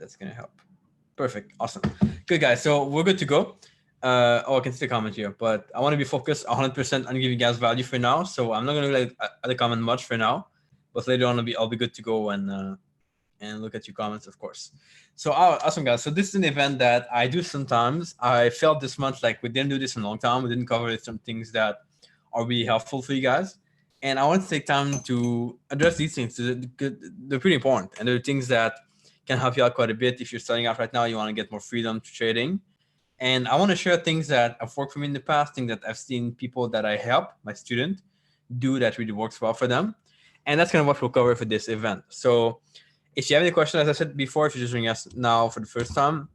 That's gonna help. Perfect. Awesome. Good, guys. So we're good to go. I can see the comment here, but I want to be focused 100% on giving you guys value for now. So I'm not gonna like the comment much for now, but later on I'll be good to go and look at your comments, of course. So awesome, guys. So this is an event that I do sometimes. I felt this month like we didn't do this in a long time. We didn't cover some things that are really helpful for you guys. And I want to take time to address these things. They're pretty important, and they're things that can help you out quite a bit if you're starting out right now. You want to get more freedom to trading, and I want to share things that have worked for me in the past, things that I've seen people that I help, my student, do that really works well for them, and that's kind of what we'll cover for this event. So if you have any questions, as I said before, if you're just joining us now for the first time,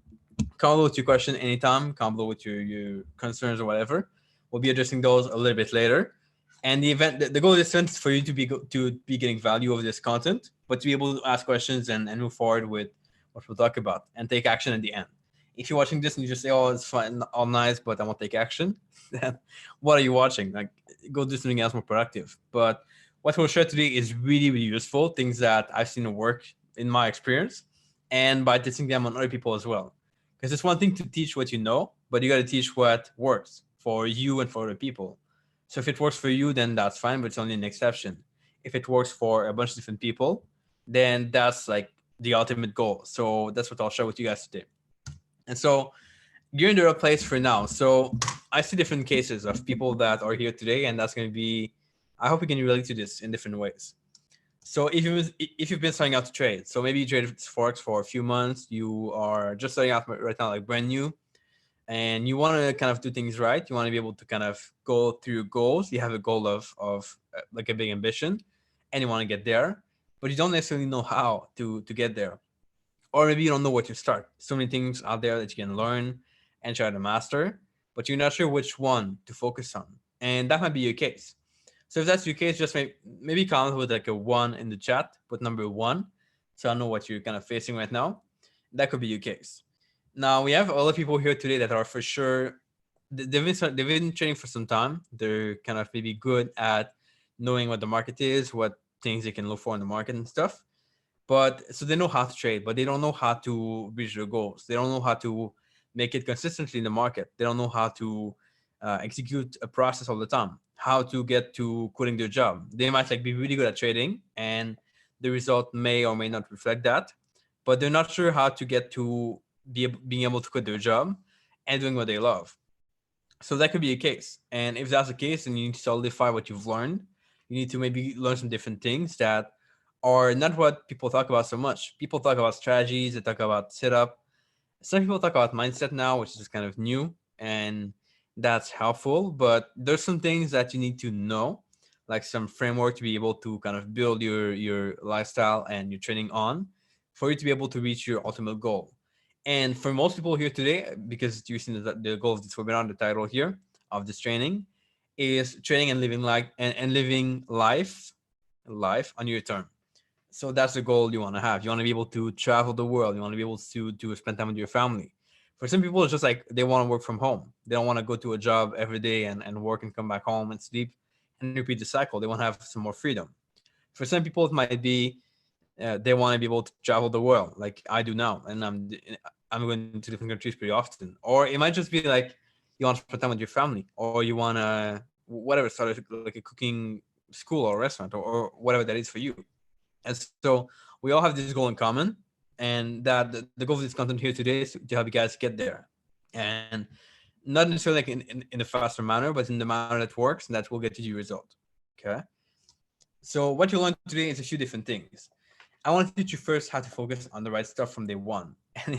comment below with your question anytime. Comment below with your concerns or whatever. We'll be addressing those a little bit later. And the goal of this event is for you to be getting value of this content, but to be able to ask questions and move forward with what we'll talk about and take action at the end. If you're watching this and you just say, "Oh, it's fine, all nice, but I won't take action," then what are you watching? Like, go do something else more productive. But what we'll share today is really, really useful, things that I've seen work in my experience, and by testing them on other people as well. Because it's one thing to teach what you know, but you got to teach what works for you and for other people. So if it works for you, then that's fine, but it's only an exception. If it works for a bunch of different people, then that's like the ultimate goal. So that's what I'll share with you guys today. And so you're in the right place for now. So I see different cases of people that are here today, and that's going to be, I hope you can relate to this in different ways. So if you've been starting out to trade, so maybe you traded Forex for a few months, you are just starting out right now, like brand new, and you want to kind of do things right. You want to be able to kind of go through your goals. You have a goal of like a big ambition, and you want to get there, but you don't necessarily know how to get there, or maybe you don't know where to start. So many things out there that you can learn and try to master, but you're not sure which one to focus on, and that might be your case. So if that's your case, just maybe comment with like a 1 in the chat, put number 1, so I know what you're kind of facing right now. That could be your case. Now we have a lot of people here today that are for sure, they've been trading for some time. They're kind of maybe good at knowing what the market is, what things they can look for in the market and stuff. But so they know how to trade, but they don't know how to reach their goals. They don't know how to make it consistently in the market. They don't know how to execute a process all the time, how to get to quitting their job. They might like be really good at trading, and the result may or may not reflect that, but they're not sure how to get to being able to quit their job and doing what they love. So that could be a case. And if that's the case, then you need to solidify what you've learned. You need to maybe learn some different things that are not what people talk about so much. People talk about strategies, they talk about setup. Some people talk about mindset now, which is kind of new, and that's helpful. But there's some things that you need to know, like some framework to be able to kind of build your lifestyle and your training on, for you to be able to reach your ultimate goal. And for most people here today, because you've seen the goal of this webinar, the title here of this training is training and living living life on your term. So that's the goal you want to have. You want to be able to travel the world. You want to be able to spend time with your family. For some people, it's just like they want to work from home. They don't want to go to a job every day and work and come back home and sleep and repeat the cycle. They want to have some more freedom. For some people, it might be they want to be able to travel the world like I do now. And I'm going to different countries pretty often. Or it might just be like you want to spend time with your family, or you want to, whatever, start like a cooking school or restaurant or whatever that is for you. And so we all have this goal in common, and that the goal of this content here today is to help you guys get there. And not necessarily like in a faster manner, but in the manner that works and that will get you your result. Okay. So what you learned today is a few different things. I want to teach you first how to focus on the right stuff from day one. And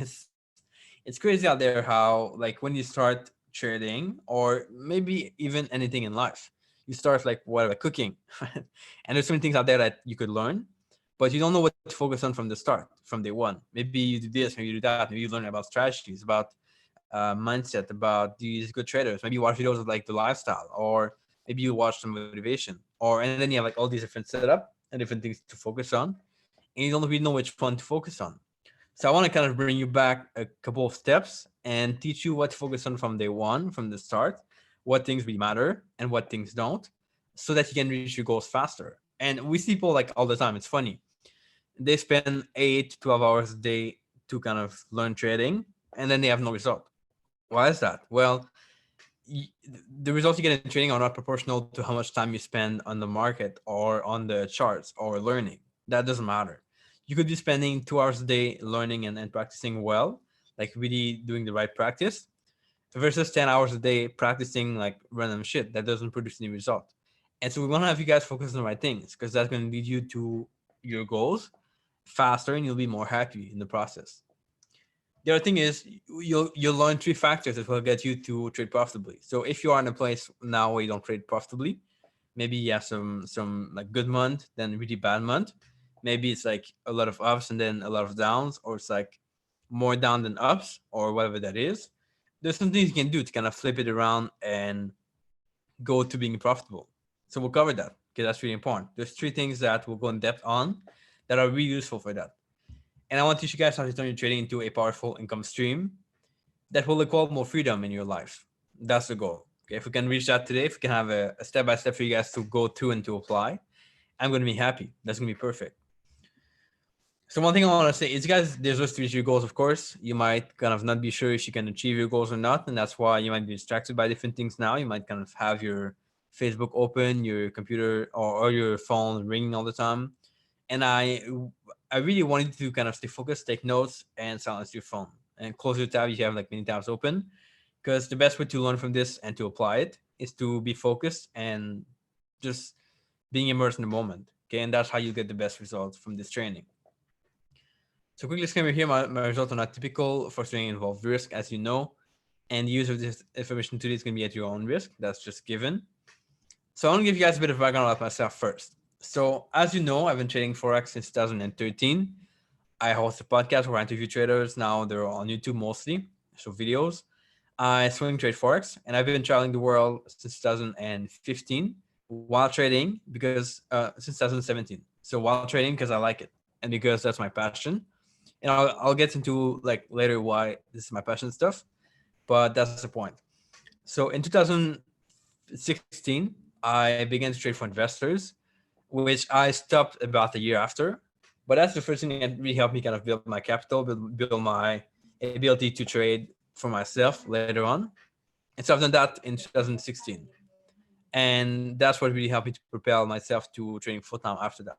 it's crazy out there how, like, when you start trading, or maybe even anything in life, you start like whatever, cooking, and there's so many things out there that you could learn, but you don't know what to focus on from the start, from day one. Maybe you do this, maybe you do that, maybe you learn about strategies, about mindset, about these good traders. Maybe you watch videos of like the lifestyle, or maybe you watch some motivation, and then you have like all these different setup and different things to focus on, and you don't really know which one to focus on. So I want to kind of bring you back a couple of steps and teach you what to focus on from day one, from the start, what things really matter and what things don't, so that you can reach your goals faster. And we see people like all the time. It's funny. They spend 8 to 12 hours a day to kind of learn trading, and then they have no result. Why is that? Well, the results you get in trading are not proportional to how much time you spend on the market or on the charts or learning. That doesn't matter. You could be spending 2 hours a day learning and practicing well, like really doing the right practice, versus 10 hours a day practicing like random shit that doesn't produce any result. And so we want to have you guys focus on the right things, because that's going to lead you to your goals faster and you'll be more happy in the process. The other thing is you'll learn 3 factors that will get you to trade profitably. So if you are in a place now where you don't trade profitably, maybe you have some like good month, then really bad month. Maybe it's like a lot of ups and then a lot of downs, or it's like more down than ups, or whatever that is. There's some things you can do to kind of flip it around and go to being profitable. So we'll cover that because that's really important. There's 3 things that we'll go in depth on that are really useful for that. And I want to teach you guys how to turn your trading into a powerful income stream that will equal more freedom in your life. That's the goal. Okay, if we can reach that today, if we can have a step-by-step for you guys to go to and to apply, I'm going to be happy. That's going to be perfect. So one thing I want to say is, guys, there's ways to reach your goals, of course. You might kind of not be sure if you can achieve your goals or not, and that's why you might be distracted by different things now. You might kind of have your Facebook open, your computer or your phone ringing all the time. And I really wanted to kind of stay focused, take notes, and silence your phone. And close your tab if you have like many tabs open. Because the best way to learn from this and to apply it is to be focused and just being immersed in the moment. Okay, and that's how you get the best results from this training. So quick disclaimer here, my results are not typical. For trading involve risk, as you know, and the use of this information today is going to be at your own risk. That's just given. So I want to give you guys a bit of background about myself first. So as you know, I've been trading Forex since 2013. I host a podcast where I interview traders. Now they're on YouTube mostly, so videos. I swing trade Forex, and I've been traveling the world since 2015 while trading because since 2017. So while trading because I like it and because that's my passion. And I'll get into like later why this is my passion stuff, but that's the point. So in 2016, I began to trade for investors, which I stopped about a year after. But that's the first thing that really helped me kind of build my capital, build my ability to trade for myself later on. And so I've done that in 2016. And that's what really helped me to propel myself to trading full time after that.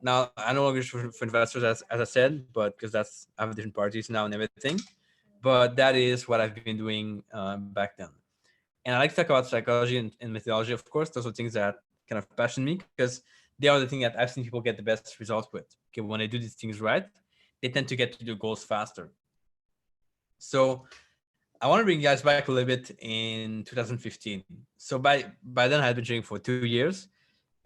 Now, I no longer for investors, as I said, but because I have different parties now and everything. But that is what I've been doing back then. And I like to talk about psychology and methodology, of course. Those are things that kind of passion me because they are the thing that I've seen people get the best results with. Okay, when they do these things right, they tend to get to their goals faster. So I want to bring you guys back a little bit in 2015. So by then I had been trading for 2 years.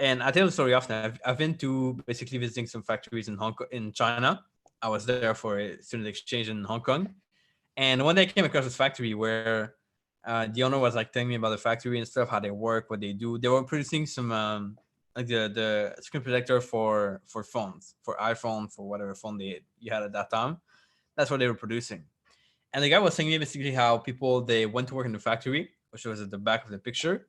And I tell the story often. I've been to basically visiting some factories in Hong Kong, in China. I was there for a student exchange in Hong Kong. And one day I came across this factory where the owner was like telling me about the factory and stuff, how they work, what they do. They were producing some like the screen protector for phones, for iPhone, for whatever phone you had at that time. That's what they were producing. And the guy was saying me basically how they went to work in the factory, which was at the back of the picture,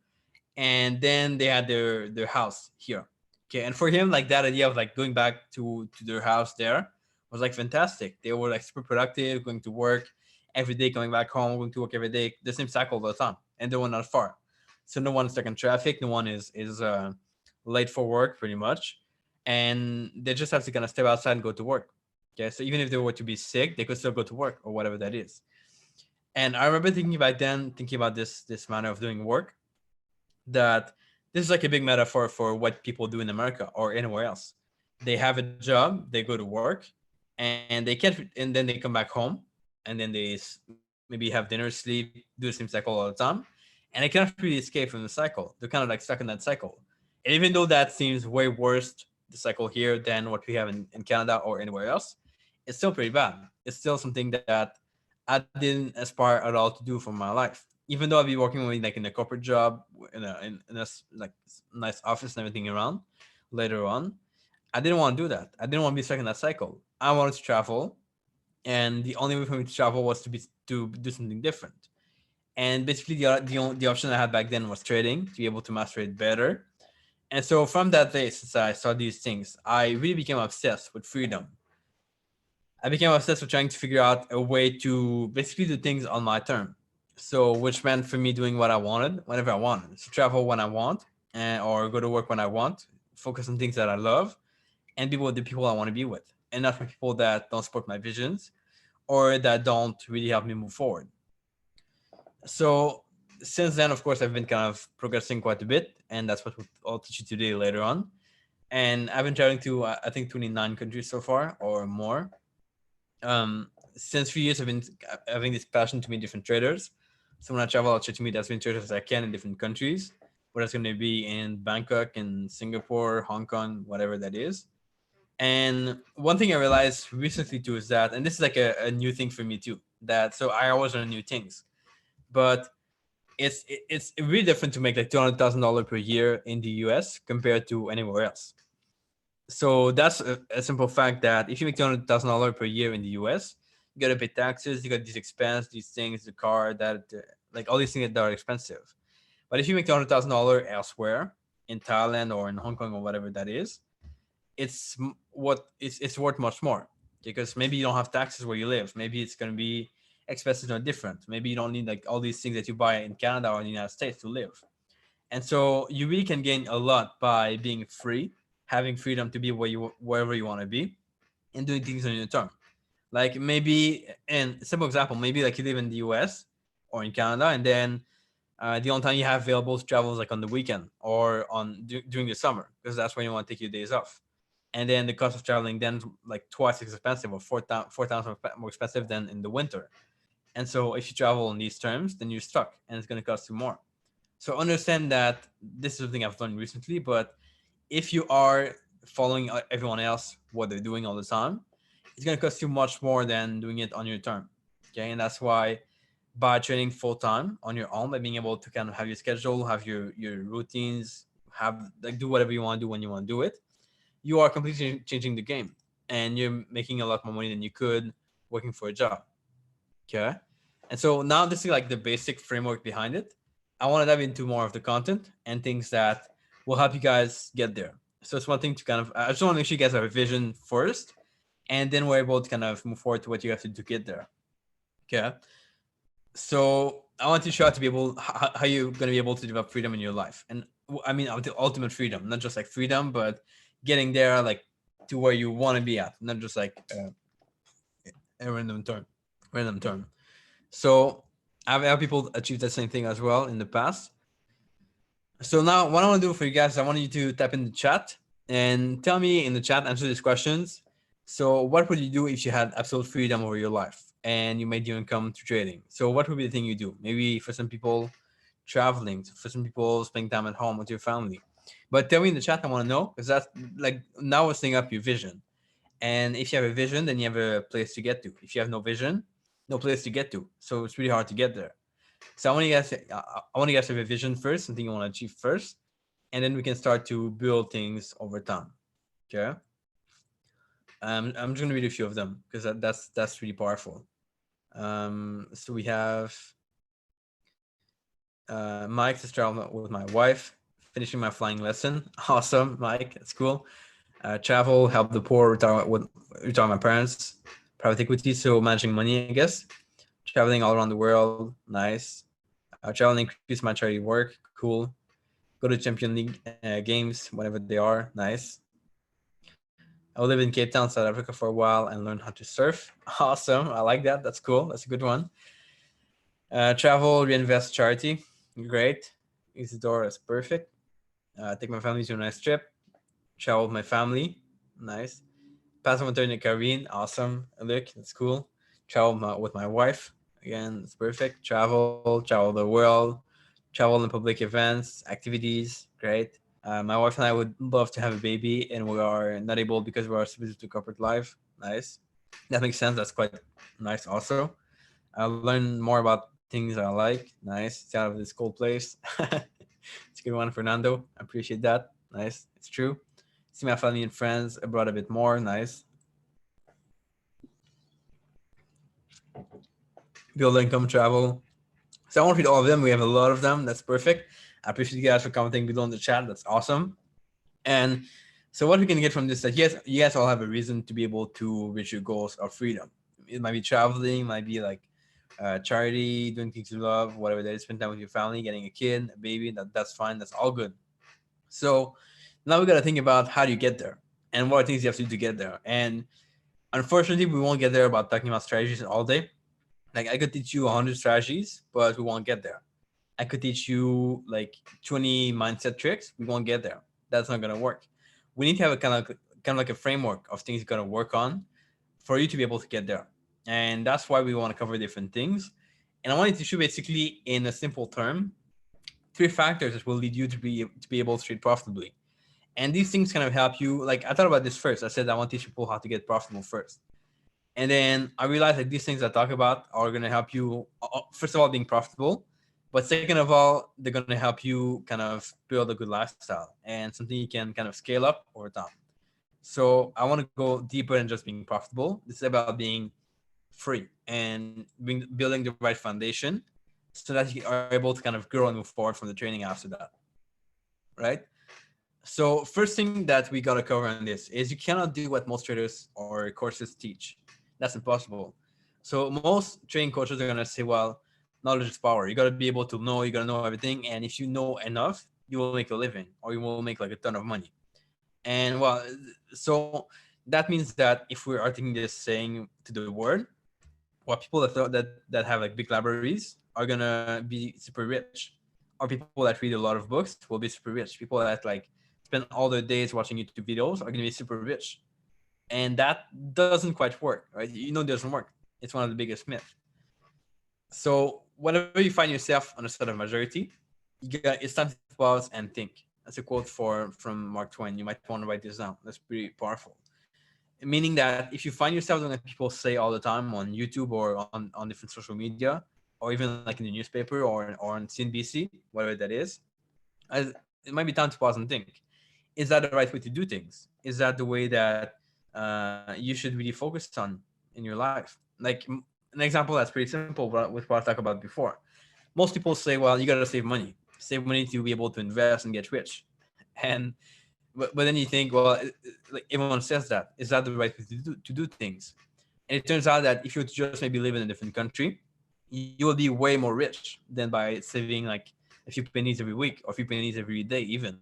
and then they had their house here. Okay, and for him, like that idea of like going back to their house there was like fantastic. They were like super productive, going to work every day, coming back home, going to work every day, the same cycle all the time, and they were not far. So no one's stuck in traffic, no one is late for work pretty much, and they just have to kind of step outside and go to work. Okay, so even if they were to be sick, they could still go to work or whatever that is. And I remember thinking about this manner of doing work, that this is like a big metaphor for what people do in America or anywhere else. They have a job, they go to work, and then they come back home, and then they maybe have dinner, sleep, do the same cycle all the time, and they cannot really escape from the cycle. They're kind of like stuck in that cycle. And even though that seems way worse, the cycle here, than what we have in Canada or anywhere else, it's still pretty bad. It's still something that I didn't aspire at all to do for my life. Even though I'd be working with like in a corporate job, in a like nice office and everything around later on, I didn't want to do that. I didn't want to be stuck in that cycle. I wanted to travel, and the only way for me to travel was to do something different. And basically, the option I had back then was trading, to be able to master it better. And so from that day, since I saw these things, I really became obsessed with freedom. I became obsessed with trying to figure out a way to basically do things on my term. So, which meant for me doing what I wanted whenever I wanted. So, travel when I want, or go to work when I want, focus on things that I love, and be with the people I want to be with, and not with people that don't support my visions or that don't really help me move forward. So, since then, of course, I've been kind of progressing quite a bit, and that's what I'll teach you today later on. And I've been traveling to, I think, 29 countries so far or more. Since 3 years, I've been having this passion to meet different traders. So when I travel, I'll try to meet as many traders as I can in different countries, whether it's going to be in Bangkok, in Singapore, Hong Kong, whatever that is. And one thing I realized recently too is that, and this is like a new thing for me too, that so I always learn new things, but it's really different to make like $200,000 per year in the US compared to anywhere else. So that's a simple fact that if you make $200,000 per year in the US, you got to pay taxes, you got these expenses, these things, the car, that like all these things that are expensive. But if you make $200,000 elsewhere in Thailand or in Hong Kong or whatever that is, it's worth much more, because maybe you don't have taxes where you live. Maybe it's going to be expenses are different. Maybe you don't need like all these things that you buy in Canada or in the United States to live. And so you really can gain a lot by being free, having freedom to be wherever you want to be, and doing things on your term. Like maybe, and simple example, maybe like you live in the US or in Canada, and then the only time you have available to travel is like on the weekend or during the summer, because that's when you want to take your days off. And then the cost of traveling then is like twice as expensive, or four times more expensive than in the winter. And so if you travel on these terms, then you're stuck, and it's going to cost you more. So understand that this is something I've learned recently, but if you are following everyone else, what they're doing all the time, it's going to cost you much more than doing it on your term. Okay. And that's why by training full time on your own, by being able to kind of have your schedule, have your routines, have like do whatever you want to do when you want to do it, you are completely changing the game, and you're making a lot more money than you could working for a job. Okay. And so now this is like the basic framework behind it. I want to dive into more of the content and things that will help you guys get there. So it's one thing to kind of, I just want to make sure you guys have a vision first, and then we're able to kind of move forward to what you have to do to get there. Okay. So I want to show you how to be able, how you're going to be able to develop freedom in your life. And I mean, the ultimate freedom, not just like freedom, but getting there, like to where you want to be at, not just like a random term. So I've had people achieve the same thing as well in the past. So now what I want to do for you guys, I want you to type in the chat and tell me in the chat, answer these questions. So what would you do if you had absolute freedom over your life and you made your income through trading? So what would be the thing you do? Maybe for some people, traveling. For some people, spending time at home with your family. But tell me in the chat, I want to know, because that's like now we're setting up your vision. And if you have a vision, then you have a place to get to. If you have no vision, no place to get to. So it's really hard to get there. So I want you guys to have a vision first, something you want to achieve first, and then we can start to build things over time. Okay. I'm just gonna read a few of them because that's really powerful. So we have Mike to travel with my wife, finishing my flying lesson. Awesome, Mike. That's cool. Travel, help the poor, retire my parents, private equity, so managing money, I guess. Traveling all around the world, nice. Travel and increase my charity work, cool. Go to Champion League games, whatever they are, nice. I will live in Cape Town, South Africa for a while and learn how to surf. Awesome, I like that. That's cool. That's a good one. Travel, reinvest, charity, great. Isidore is perfect. Take my family to a nice trip. Travel with my family, nice. Pass on maternity Caribbean, awesome. Look, that's cool. Travel with my wife, again, it's perfect. Travel the world, travel in public events, activities, great. My wife and I would love to have a baby, and we are not able because we are submitted to corporate life. Nice. That makes sense. That's quite nice also. I'll learn more about things I like. Nice. It's out of this cold place. It's a good one, Fernando. I appreciate that. Nice. It's true. See my family and friends abroad a bit more. Nice. Build income, travel. So I won't read all of them. We have a lot of them. That's perfect. I appreciate you guys for commenting below in the chat. That's awesome. And So what we can get from this is that yes, you guys all have a reason to be able to reach your goals of freedom. It might be traveling, might be like charity, doing things you love, whatever that is, spend time with your family, getting a kid, a baby. That's fine. That's all good. So now we got to think about how do you get there and what are things you have to do to get there. And unfortunately, we won't get there about talking about strategies all day. Like I could teach you 100 strategies, but we won't get there. I could teach you like 20 mindset tricks. We won't get there. That's not gonna work. We need to have a kind of like a framework of things you're gonna work on for you to be able to get there. And that's why we want to cover different things. And I wanted to show basically in a simple term three factors that will lead you to be able to trade profitably. And these things kind of help you. Like I thought about this first. I said I want to teach people how to get profitable first. And then I realized that these things I talk about are going to help you, first of all, being profitable. But second of all, they're going to help you kind of build a good lifestyle and something you can kind of scale up over time. So I want to go deeper than just being profitable. This is about being free and building the right foundation so that you are able to kind of grow and move forward from the training after that. Right? So first thing that we got to cover on this is you cannot do what most traders or courses teach. That's impossible. So most training coaches are going to say, well, knowledge is power. You got to be able to know, you got to know everything. And if you know enough, you will make a living or you will make like a ton of money. And well, so that means that if we are taking this saying to the word, well, people that have like big libraries are going to be super rich. Or people that read a lot of books will be super rich. People that like spend all their days watching YouTube videos are going to be super rich. And that doesn't quite work, right? You know, it doesn't work. It's one of the biggest myths. So whenever you find yourself on the side of majority, it's time to pause and think. That's a quote from Mark Twain. You might want to write this down. That's pretty powerful. Meaning that if you find yourself doing what people say all the time on YouTube or on different social media, or even like in the newspaper or on CNBC, whatever that is, it might be time to pause and think. Is that the right way to do things? Is that the way that you should really focus on in your life? Like an example that's pretty simple with what I talked about before. Most people say, well, you got to save money to be able to invest and get rich. And but then you think, well, like everyone says that. Is that the right way to do things? And it turns out that if you just maybe live in a different country, you will be way more rich than by saving like a few pennies every week or a few pennies every day even.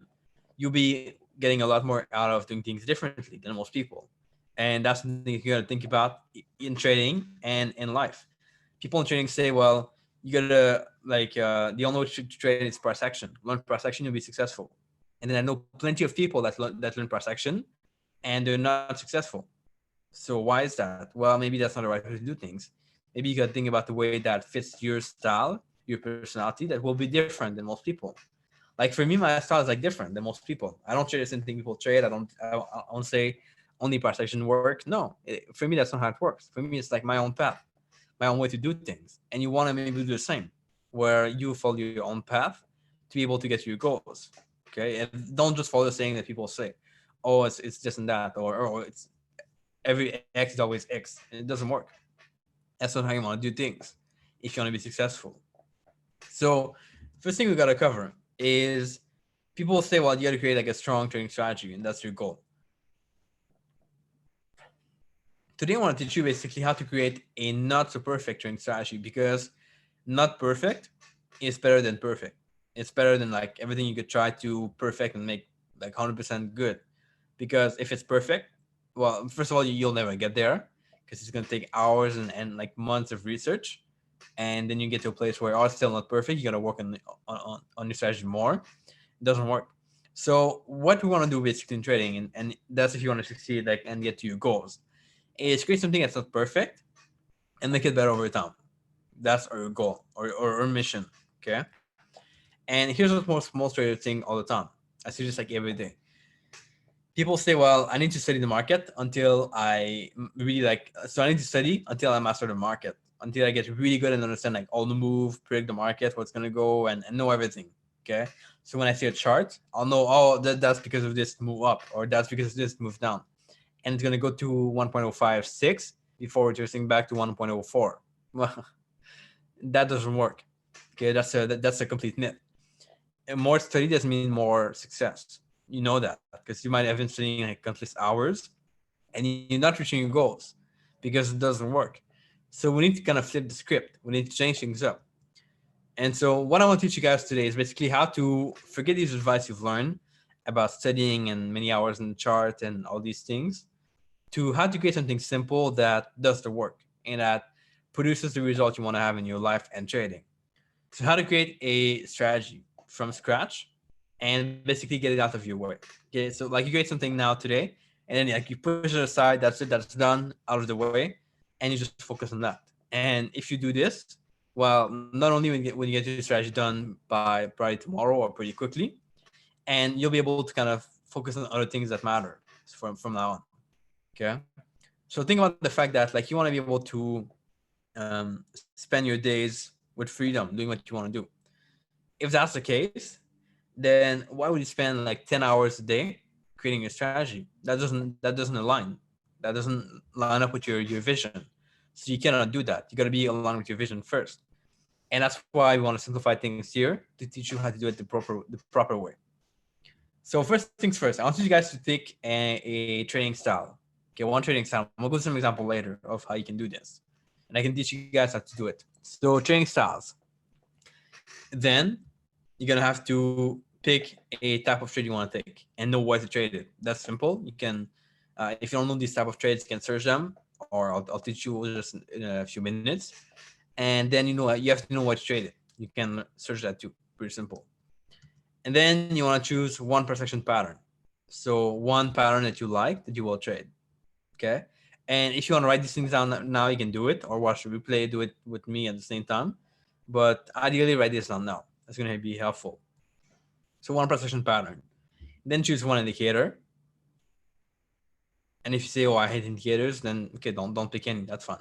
You'll be getting a lot more out of doing things differently than most people. And that's something you got to think about in trading and in life. People in trading say, well, you gotta like the only way to trade is price action. Learn price action, you'll be successful. And then I know plenty of people that learn price action and they're not successful. So why is that? Well, maybe that's not the right way to do things. Maybe you got to think about the way that fits your style, your personality, that will be different than most people. Like for me, my style is like different than most people. I don't trade the same thing people trade. I don't say only price action works. No, for me, that's not how it works. For me, it's like my own path, my own way to do things. And you want to maybe do the same, where you follow your own path to be able to get to your goals. Okay, and don't just follow the saying that people say, oh, it's this and that, or it's every X is always X. And it doesn't work. That's not how you want to do things if you want to be successful. So first thing we got to cover is people say, well, you got to create like a strong trading strategy, and that's your goal. Today, I want to teach you basically how to create a not so perfect trading strategy, because not perfect is better than perfect. It's better than like everything you could try to perfect and make like 100% good. Because if it's perfect, well, first of all, you'll never get there because it's going to take hours and like months of research. And then you get to a place where, oh, it's still not perfect. You got to work on your strategy more. It doesn't work. So what we want to do basically in trading, and that's if you want to succeed like and get to your goals, is create something that's not perfect and make it better over time. That's our goal or our mission. Okay. And here's what most traders think all the time. I see this like every day. People say, well, I need to study the market until I really so I need to study until I master the market, until I get really good and understand like all the move, predict the market, what's going to go and know everything. Okay. So when I see a chart, I'll know, oh, that's because of this move up, or that's because of this move down. And it's going to go to 1.056 before retracing back to 1.04. Well, that doesn't work. Okay. That's a complete myth. And more study doesn't mean more success. You know that because you might have been spending like countless hours and you're not reaching your goals because it doesn't work. So we need to kind of flip the script. We need to change things up. And so what I want to teach you guys today is basically how to forget these advice you've learned about studying and many hours in the chart and all these things to how to create something simple that does the work and that produces the result you want to have in your life and trading. So how to create a strategy from scratch and basically get it out of your way. Okay, so like you create something now today, and then like you push it aside. That's it. That's done out of the way, and you just focus on that. And if you do this, well, not only when you get your strategy done by probably tomorrow or pretty quickly, and you'll be able to kind of focus on other things that matter from now on. Okay, so think about the fact that like you want to be able to spend your days with freedom, doing what you want to do. If that's the case, then why would you spend like 10 hours a day creating a strategy? That doesn't align. That doesn't line up with your vision. So you cannot do that. You got to be aligned with your vision first. And that's why we want to simplify things here to teach you how to do it the proper way. So first things first, I want you guys to take a training style. Okay, one training style. I'm gonna go to some example later of how you can do this. And I can teach you guys how to do it. So training styles. Then you're gonna have to pick a type of trade you want to take and know why to trade it. That's simple. You can, if you don't know these type of trades, you can search them, or I'll teach you just in a few minutes. And then you have to know what to trade it. You can search that too. Pretty simple. And then you want to choose one per section pattern. So one pattern that you like that you will trade. Okay. And if you want to write these things down now, you can do it, or watch the replay, do it with me at the same time. But ideally, write this down now. That's going to be helpful. So one per section pattern. Then choose one indicator. And if you say, "Oh, I hate indicators," then okay, don't pick any. That's fine.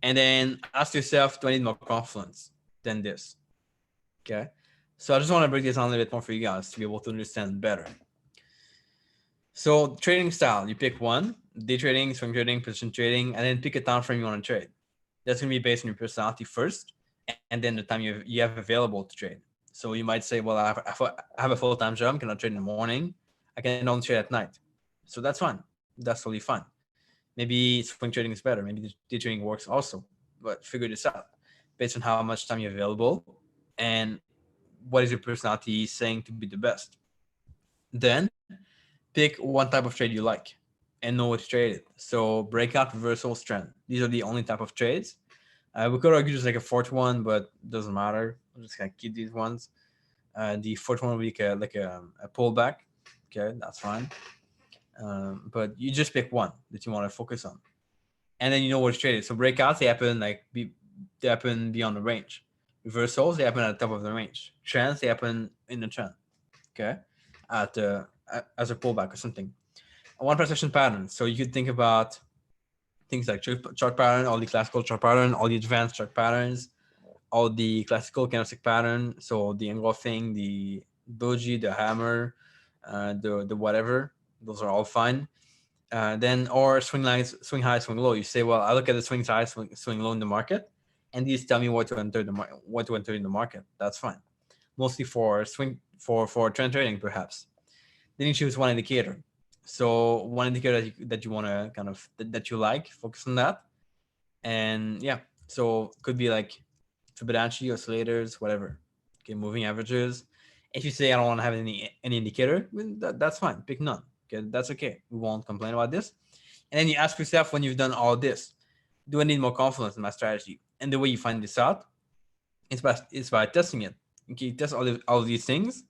And then ask yourself, do I need more confidence than this? Okay. So I just want to break this down a little bit more for you guys to be able to understand better. So trading style, you pick one: day trading, swing trading, position trading, and then pick a time frame you want to trade. That's going to be based on your personality first, and then the time you have available to trade. So you might say, well, I have a full-time job, cannot trade in the morning. I can only trade at night. So that's fine. That's totally fine. Maybe swing trading is better. Maybe day trading works also. But figure this out based on how much time you have available and what is your personality saying to be the best. Then pick one type of trade you like and know what to trade it. So breakout, reversal, trend. These are the only type of trades. We could argue just like a fourth one, but it doesn't matter. I'm just gonna keep these ones. The fourth one will be like a pullback. Okay, that's fine. But you just pick one that you want to focus on, and then you know what to trade it. So breakouts, they happen beyond the range. Reversals, they happen at the top of the range. Trends, they happen in the trend. Okay, at as a pullback or something. One per section pattern. So you could think about things like chart pattern, all the classical chart pattern, all the advanced chart patterns, all the classical candlestick pattern. So the engulfing, the doji, the hammer, the whatever. Those are all fine. Then or swing lines, swing high, swing low. You say, well, I look at the swing high, swing low in the market, and these tell me what to enter in the market. That's fine. Mostly for for trend trading, perhaps. Then you choose one indicator. So one indicator that you want to kind of that you like, focus on that, and yeah. So could be like Fibonacci, oscillators, whatever. Okay, moving averages. If you say I don't want to have any indicator, that's fine. Pick none. Okay, that's okay. We won't complain about this. And then you ask yourself when you've done all this, do I need more confidence in my strategy? And the way you find this out is by testing it. Okay, you test all of these things,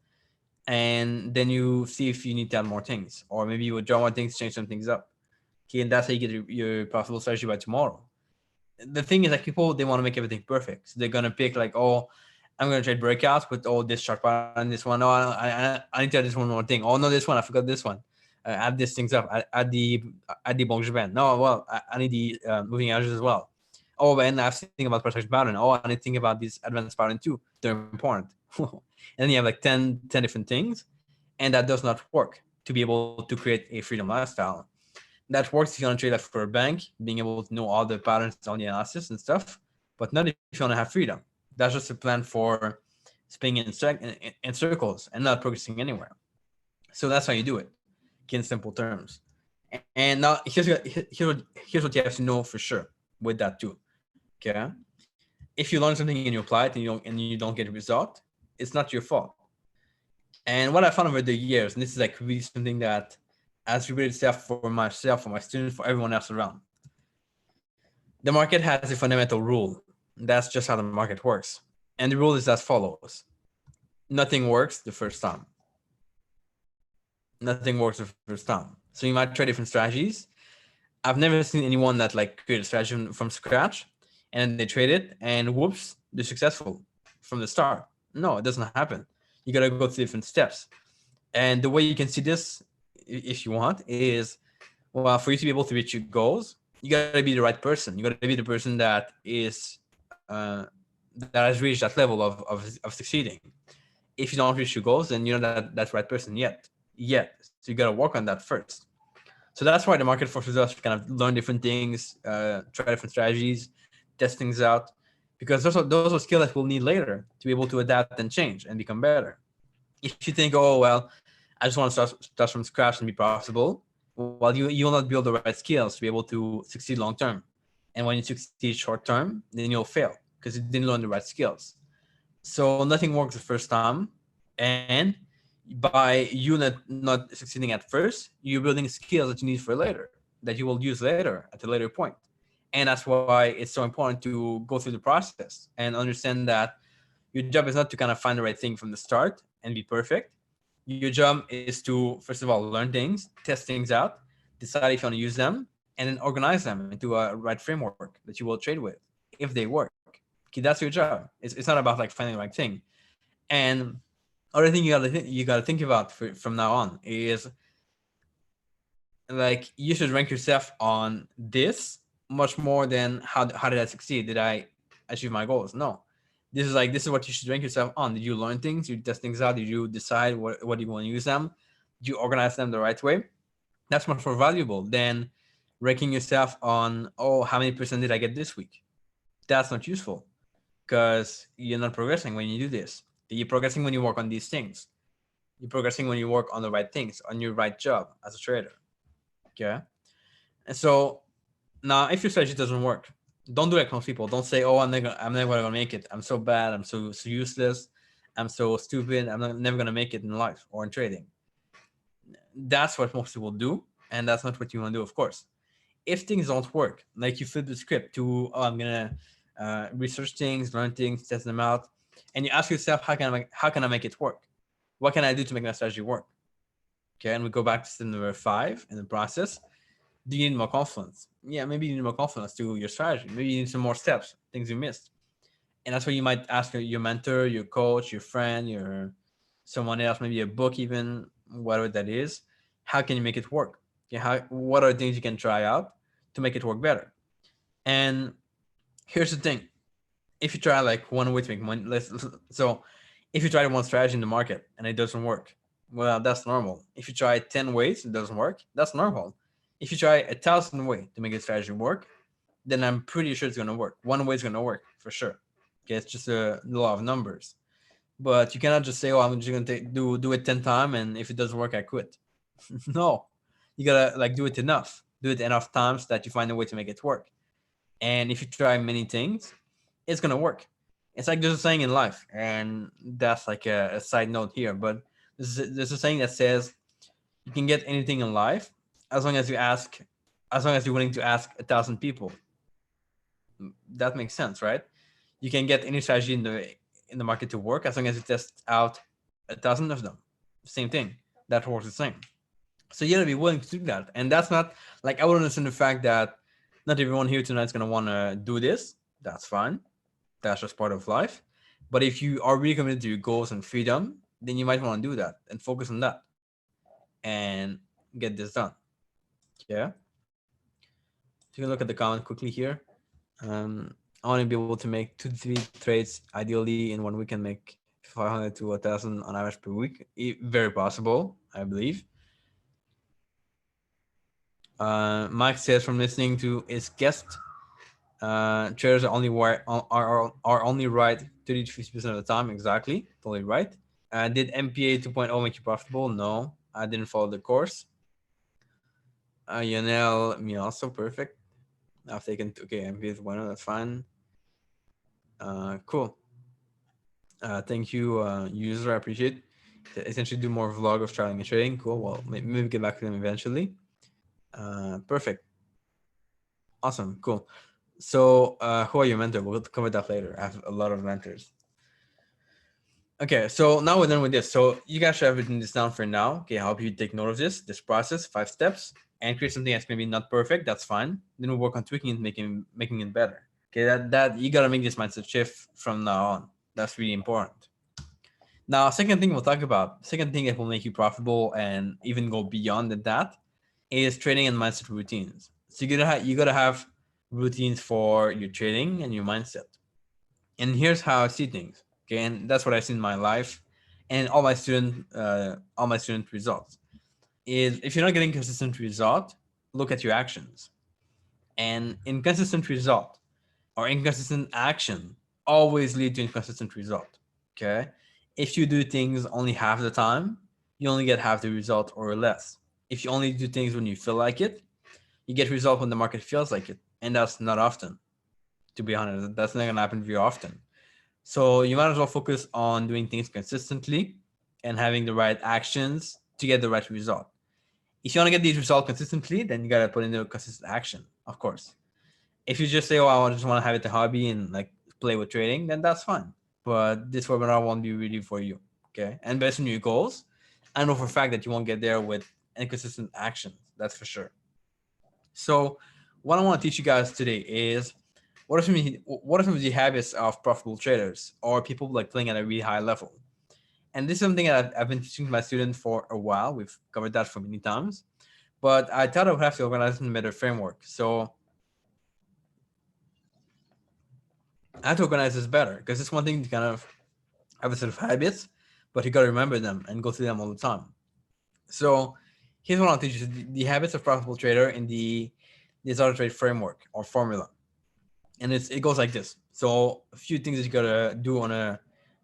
and then you see if you need to add more things, or maybe you withdraw more things, change some things up. Okay, and that's how you get your profitable strategy by tomorrow. The thing is, like, people, they want to make everything perfect. So they're gonna pick like, oh, I'm gonna trade breakouts with this chart pattern, this one. No, I need to add this one more thing. Oh no, this one I forgot this one. Add these things up. Add the Bollinger Band. No, well, I need the moving averages as well. Oh, and I have to think about protection pattern. Oh, I need to think about these advanced pattern too. They're important. And then you have like 10 different things, and that does not work to be able to create a freedom lifestyle. That works if you want to trade that for a bank, being able to know all the patterns, all the analysis and stuff, but not if you want to have freedom. That's just a plan for spinning in circles and not progressing anywhere. So that's how you do it, in simple terms. And now here's what you have to know for sure with that too. Okay, if you learn something and you apply it and you don't get a result, it's not your fault. And what I found over the years, and this is like really something that has repeated itself for myself, for my students, for everyone else around. The market has a fundamental rule. That's just how the market works. And the rule is as follows. Nothing works the first time. Nothing works the first time. So you might try different strategies. I've never seen anyone that like create a strategy from scratch and they trade it and whoops, they're successful from the start. No, it doesn't happen. You gotta go through different steps. And the way you can see this, if you want, is well, for you to be able to reach your goals, you gotta be the right person. You gotta be the person that is that has reached that level of succeeding. If you don't reach your goals, then you're not that right person yet. So you gotta work on that first. So that's why the market forces us to kind of learn different things, try different strategies, test things out, because those are skills that we'll need later to be able to adapt and change and become better. If you think, oh well, I just want to start from scratch and be profitable, well, you will not build the right skills to be able to succeed long term. And when you succeed short term, then you'll fail because you didn't learn the right skills. So nothing works the first time, and by you not succeeding at first, you're building skills that you need for later, that you will use later at a later point. And that's why it's so important to go through the process and understand that your job is not to kind of find the right thing from the start and be perfect. Your job is to, first of all, learn things, test things out, decide if you want to use them, and then organize them into a right framework that you will trade with if they work. Okay, that's your job. It's not about like finding the right thing. And other thing you gotta think about from now on is like you should rank yourself on this much more than how did I succeed? Did I achieve my goals? No. This is what you should rank yourself on. Did you learn things? Did you test things out? Did you decide what you want to use them? Did you organize them the right way? That's much more valuable than ranking yourself on, oh, how many percent did I get this week? That's not useful because you're not progressing when you do this. You're progressing when you work on these things. You're progressing when you work on the right things, on your right job as a trader. Okay. And so now if your strategy doesn't work, don't do like most people. Don't say, oh, I'm never gonna make it. I'm so bad. I'm so useless. I'm so stupid. Never gonna make it in life or in trading. That's what most people do. And that's not what you want to do, of course. If things don't work, like you flip the script to, oh, I'm gonna research things, learn things, test them out, and you ask yourself, how can I make it work? What can I do to make my strategy work? Okay, and we go back to step number 5 in the process. Do you need more confidence? Yeah, maybe you need more confidence to your strategy. Maybe you need some more steps, things you missed. And that's where you might ask your mentor, your coach, your friend, your someone else, maybe a book even, whatever that is. How can you make it work? Okay, what are things you can try out to make it work better? And here's the thing. If you try like one way to make money, so if you try one strategy in the market and it doesn't work, well, that's normal. If you try 10 ways, it doesn't work, that's normal. If you try 1,000 ways to make a strategy work, then I'm pretty sure it's going to work. One way is going to work for sure. Okay, it's just a law of numbers. But you cannot just say, oh, I'm just going to do it 10 times, and if it doesn't work, I quit. No, you got to like do it enough times that you find a way to make it work. And if you try many things, it's going to work. It's like there's a saying in life, and that's like a side note here, but there's a saying that says you can get anything in life as long as you're willing to ask 1,000 people. That makes sense, right? You can get any strategy in the market to work as long as you test out 1,000 of them. Same thing. That works the same. So you gotta be willing to do that. And that's not like, I would understand the fact that not everyone here tonight is gonna want to do this. That's fine. That's just part of life. But if you are really committed to your goals and freedom, then you might want to do that and focus on that and get this done. Yeah. Take a look at the comment quickly here. I want to be able to make 2 to 3 trades ideally in 1 week and make 500 to 1,000 on average per week. Very possible, I believe. Mike says from listening to his guest, traders are only right 30 to 50% of the time. Exactly, totally right. Did MPA 2.0 make you profitable? No, I didn't follow the course. Yanel, me also perfect. I've taken okay. I'm with one. That's fine. Cool. Thank you, user. I appreciate. Essentially, do more vlog of trialing and trading. Cool. Well, maybe get back to them eventually. Perfect. Awesome. Cool. So, who are your mentor? We'll cover that later. I have a lot of mentors. Okay, so now we're done with this. So you guys should have written this down for now. Okay, I hope you take note of this process, 5 steps, and create something that's maybe not perfect. That's fine. Then we'll work on tweaking it, making it better. Okay, that you gotta make this mindset shift from now on. That's really important. Now, second thing we'll talk about, second thing that will make you profitable and even go beyond that is trading and mindset routines. So you gotta have routines for your trading and your mindset. And here's how I see things. Okay, and that's what I see in my life, and all my student results. Is if you're not getting consistent result, look at your actions. And inconsistent result or inconsistent action always lead to inconsistent result. Okay, if you do things only half the time, you only get half the result or less. If you only do things when you feel like it, you get result when the market feels like it, and that's not often. To be honest, that's not gonna happen very often. So you might as well focus on doing things consistently and having the right actions to get the right result. If you want to get these results consistently, then you gotta put in the consistent action, of course. If you just say, "Oh, I just want to have it a hobby and like play with trading," then that's fine. But this webinar won't be really for you, okay? And based on your goals, I know for a fact that you won't get there with inconsistent actions. That's for sure. So, what I want to teach you guys today is what are some of the habits of profitable traders or people like playing at a really high level? And this is something that I've been teaching my students for a while. We've covered that for many times, but I thought I would have to organize it in a better framework. So I had to organize this better because it's one thing to kind of have a set of habits, but you got to remember them and go through them all the time. So here's what I'll teach you: the habits of profitable trader in the desire trade framework or formula. And it goes like this. So a few things that you gotta do on a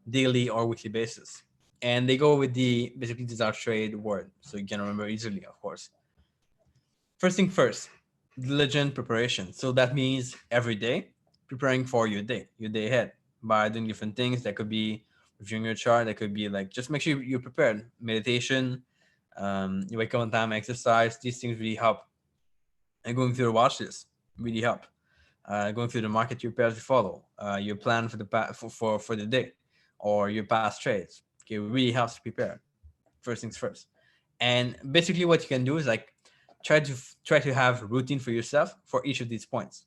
daily or weekly basis, and they go with the basically desired trade word, so you can remember easily, of course. First thing first, diligent preparation. So that means every day preparing for your day ahead by doing different things. That could be reviewing your chart. That could be like just make sure you're prepared. Meditation, you wake up on time, exercise. These things really help. And going through the watch list really help. Going through the market you're prepared to follow, your plan for for the day, or your past trades. Okay, it really helps to prepare. First things first. And basically, what you can do is like try to have a routine for yourself for each of these points.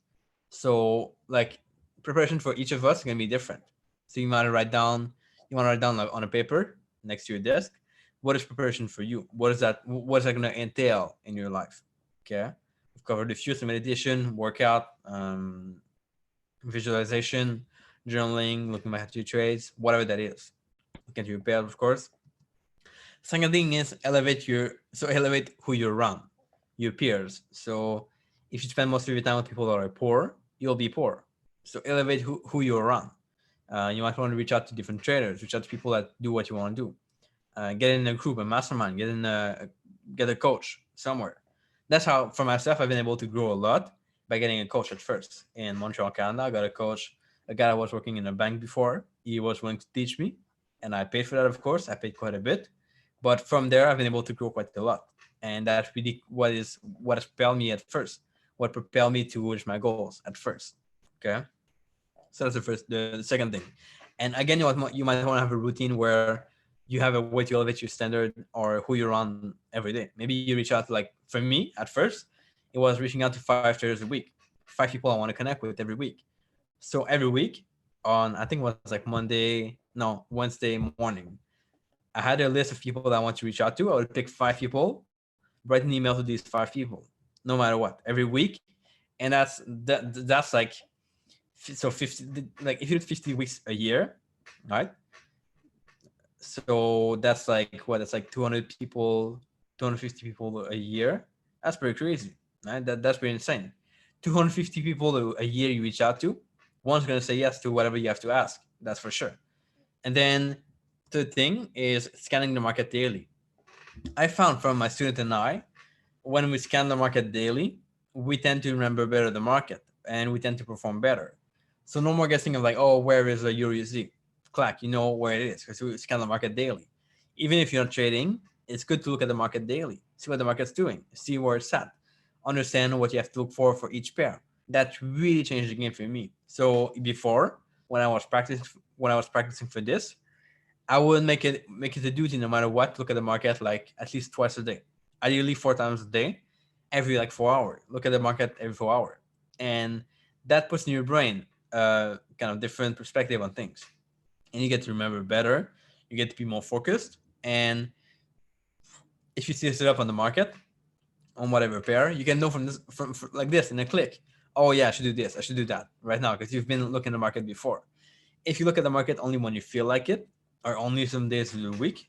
So like preparation for each of us can be different. So you want to write down like, on a paper next to your desk. What is preparation for you? What is that going to entail in your life? Okay, we've covered a few: so meditation, workout, visualization, journaling, looking back at your trades, whatever that is. Look at your pay, of course. Second thing is elevate who you're around, your peers. So if you spend most of your time with people that are poor, you'll be poor. So elevate who you're around. You might want to reach out to different traders, reach out to people that do what you want to do. Get in a group, a mastermind, get a coach somewhere. That's how, for myself, I've been able to grow a lot by getting a coach at first. In Montreal, Canada, I got a coach, a guy that was working in a bank before. He was willing to teach me, and I paid for that, of course. I paid quite a bit. But from there, I've been able to grow quite a lot. And that's really what has propelled me at first, what propelled me to reach my goals at first. Okay. So that's the second thing. And again, you might want to have a routine where you have a way to elevate your standard or who you're on every day. Maybe you reach out to, like for me at first, it was reaching out to 5 traders a week, 5 people I want to connect with every week. So every week on, I think it was like Wednesday morning, I had a list of people that I want to reach out to. I would pick 5 people, write an email to these 5 people, no matter what, every week. And that's like, so 50, like if you did 50 weeks a year, right? So that's like what? That's like 200 people, 250 people a year. That's pretty crazy, right? That's pretty insane. 250 people a year you reach out to, one's gonna say yes to whatever you have to ask. That's for sure. And then the thing is scanning the market daily. I found from my student and I, when we scan the market daily, we tend to remember better the market and we tend to perform better. So no more guessing of like, oh, where is the Euro USD? Clack, you know where it is because we scan the market daily. Even if you're not trading, it's good to look at the market daily, see what the market's doing, see where it's at, understand what you have to look for each pair. That really changed the game for me. So before, when I was practicing for this, I would make it a duty no matter what. Look at the market like at least twice a day, ideally 4 times a day, every like 4 hours. Look at the market every 4 hours, and that puts in your brain kind of different perspective on things, and you get to remember better. You get to be more focused, and if you see a setup on the market on whatever pair, you can know from like this in a click. Oh yeah, I should do this. I should do that right now because you've been looking at the market before. If you look at the market only when you feel like it, or only some days of the week,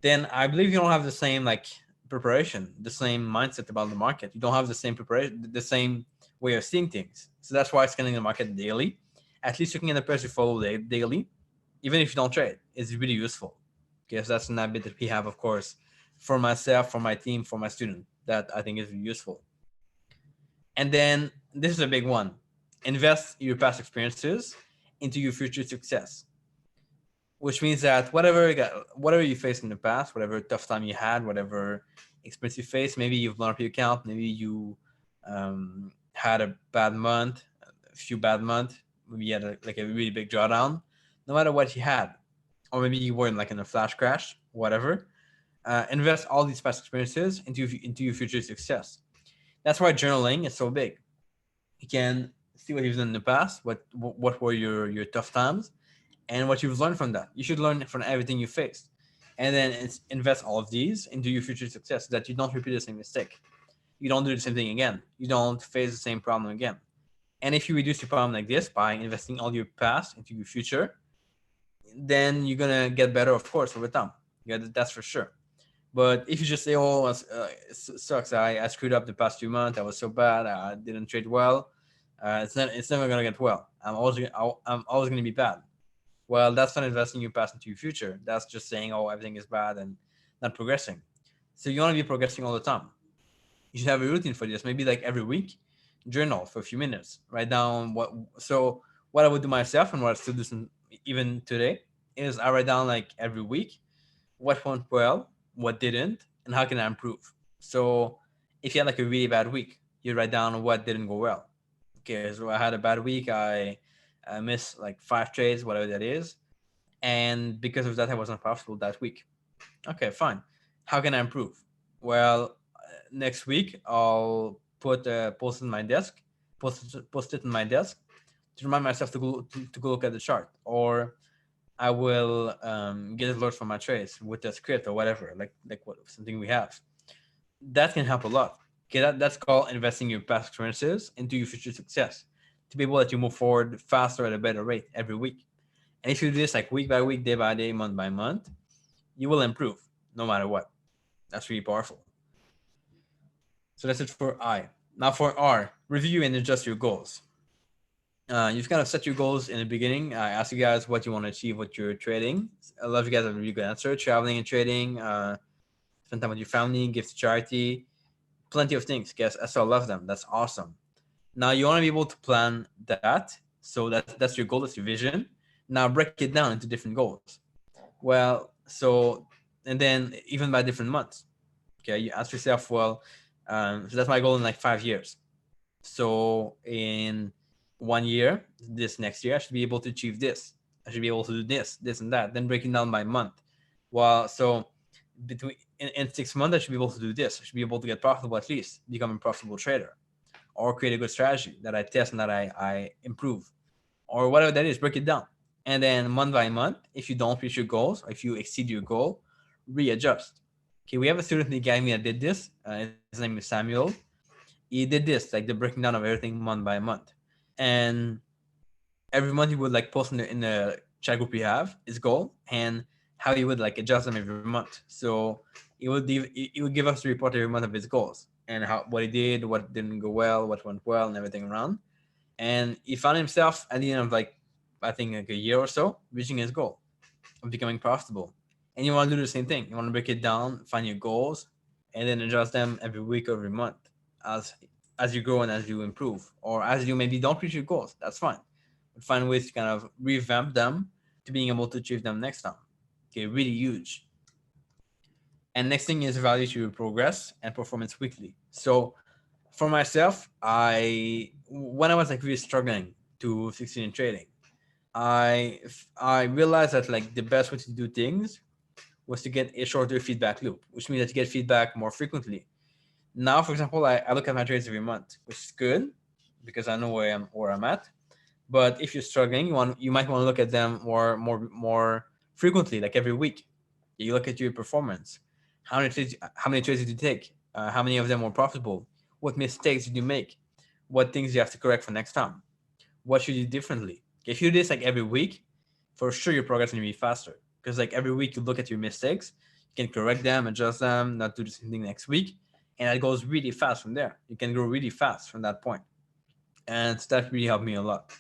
then I believe you don't have the same like preparation, the same mindset about the market. You don't have the same preparation, the same way of seeing things. So that's why scanning the market daily, at least looking at the price you follow daily, even if you don't trade, is really useful. Because that's an habit that we have, of course, for myself, for my team, for my student, that I think is really useful. And then this is a big one: invest your past experiences into your future success, which means that whatever you faced in the past, whatever tough time you had, whatever experience you faced, maybe you've blown up your account, maybe you had a bad month, a few bad months, maybe you had like a really big drawdown. No matter what you had, or maybe you were in a flash crash, whatever. Invest all these past experiences into your future success. That's why journaling is so big. You can see what you've done in the past, what were your tough times, and what you've learned from that. You should learn from everything you faced, and then invest all of these into your future success so that you don't repeat the same mistake. You don't do the same thing again. You don't face the same problem again. And if you reduce your problem like this by investing all your past into your future, then you're gonna get better, of course, over time. Yeah, that's for sure. But if you just say, "Oh, it sucks. I screwed up the past 2 months. I was so bad. I didn't trade well," it's never gonna get well. I'm always gonna be bad. Well, that's not investing your past into your future. That's just saying, "Oh, everything is bad," and not progressing. So you want to be progressing all the time. You should have a routine for this. Maybe like every week, journal for a few minutes. Write down what. So what I would do myself and what I still do even today is I write down like every week what went well, what didn't, and how can I improve. So if you had like a really bad week, you write down what didn't go well. Okay, so I had a bad week. I missed like 5 trades, whatever that is, and because of that, I wasn't profitable that week. Okay, fine. How can I improve? Well, next week I'll put a post in my desk, post it in my desk to remind myself to go look at the chart, or I will get alerts from my trades with the script or whatever, like what something we have. That can help a lot. Okay, that's called investing your past experiences into your future success to be able that you move forward faster at a better rate every week. And if you do this like week by week, day by day, month by month, you will improve no matter what. That's really powerful. So that's it for I. Now for R, review and adjust your goals. You've kind of set your goals in the beginning. I asked you guys what you want to achieve with your trading. I love you guys have a really good answer. Traveling and trading, spend time with your family, give to charity, plenty of things. Guys, I still love them. That's awesome. Now you want to be able to plan that. So that's your goal, that's your vision. Now break it down into different goals. Well, so and then even by different months. Okay, you ask yourself, well, so that's my goal in like 5 years. So in 1 year, this next year, I should be able to achieve this. I should be able to do this, and that. Then breaking down by month. Well, so between in 6 months, I should be able to do this. I should be able to get profitable at least, become a profitable trader, or create a good strategy that I test and that I improve, or whatever that is. Break it down, and then month by month, if you don't reach your goals, or if you exceed your goal, readjust. Okay, we have a student in the academy that did this. His name is Samuel. He did this, like the breaking down of everything month by month, and every month he would like post in the chat group we have his goal and how he would like adjust them every month. So he would give us a report every month of his goals and how what he did, what didn't go well, what went well, and everything around. And he found himself at the end of like I think like a year or so reaching his goal of becoming profitable. And you want to do the same thing. You want to break it down, find your goals, and then adjust them every week or every month as as you grow and as you improve, or as you maybe don't reach your goals. That's fine. But find ways to kind of revamp them to being able to achieve them next time. Okay, really huge. And next thing is evaluate your progress and performance weekly. So for myself, I when I was like really struggling to succeed in trading, I realized that like the best way to do things was to get a shorter feedback loop, which means that you get feedback more frequently. Now, for example, I look at my trades every month, which is good because I know where I'm at. But if you're struggling, you might want to look at them more frequently, like every week. You look at your performance. How many trades did you take? How many of them were profitable? What mistakes did you make? What things you have to correct for next time? What should you do differently? If you do this like every week, for sure your progress is gonna be faster. Because like every week you look at your mistakes, you can correct them, adjust them, not do the same thing next week, and it goes really fast from there. You can grow really fast from that point, and that really helped me a lot.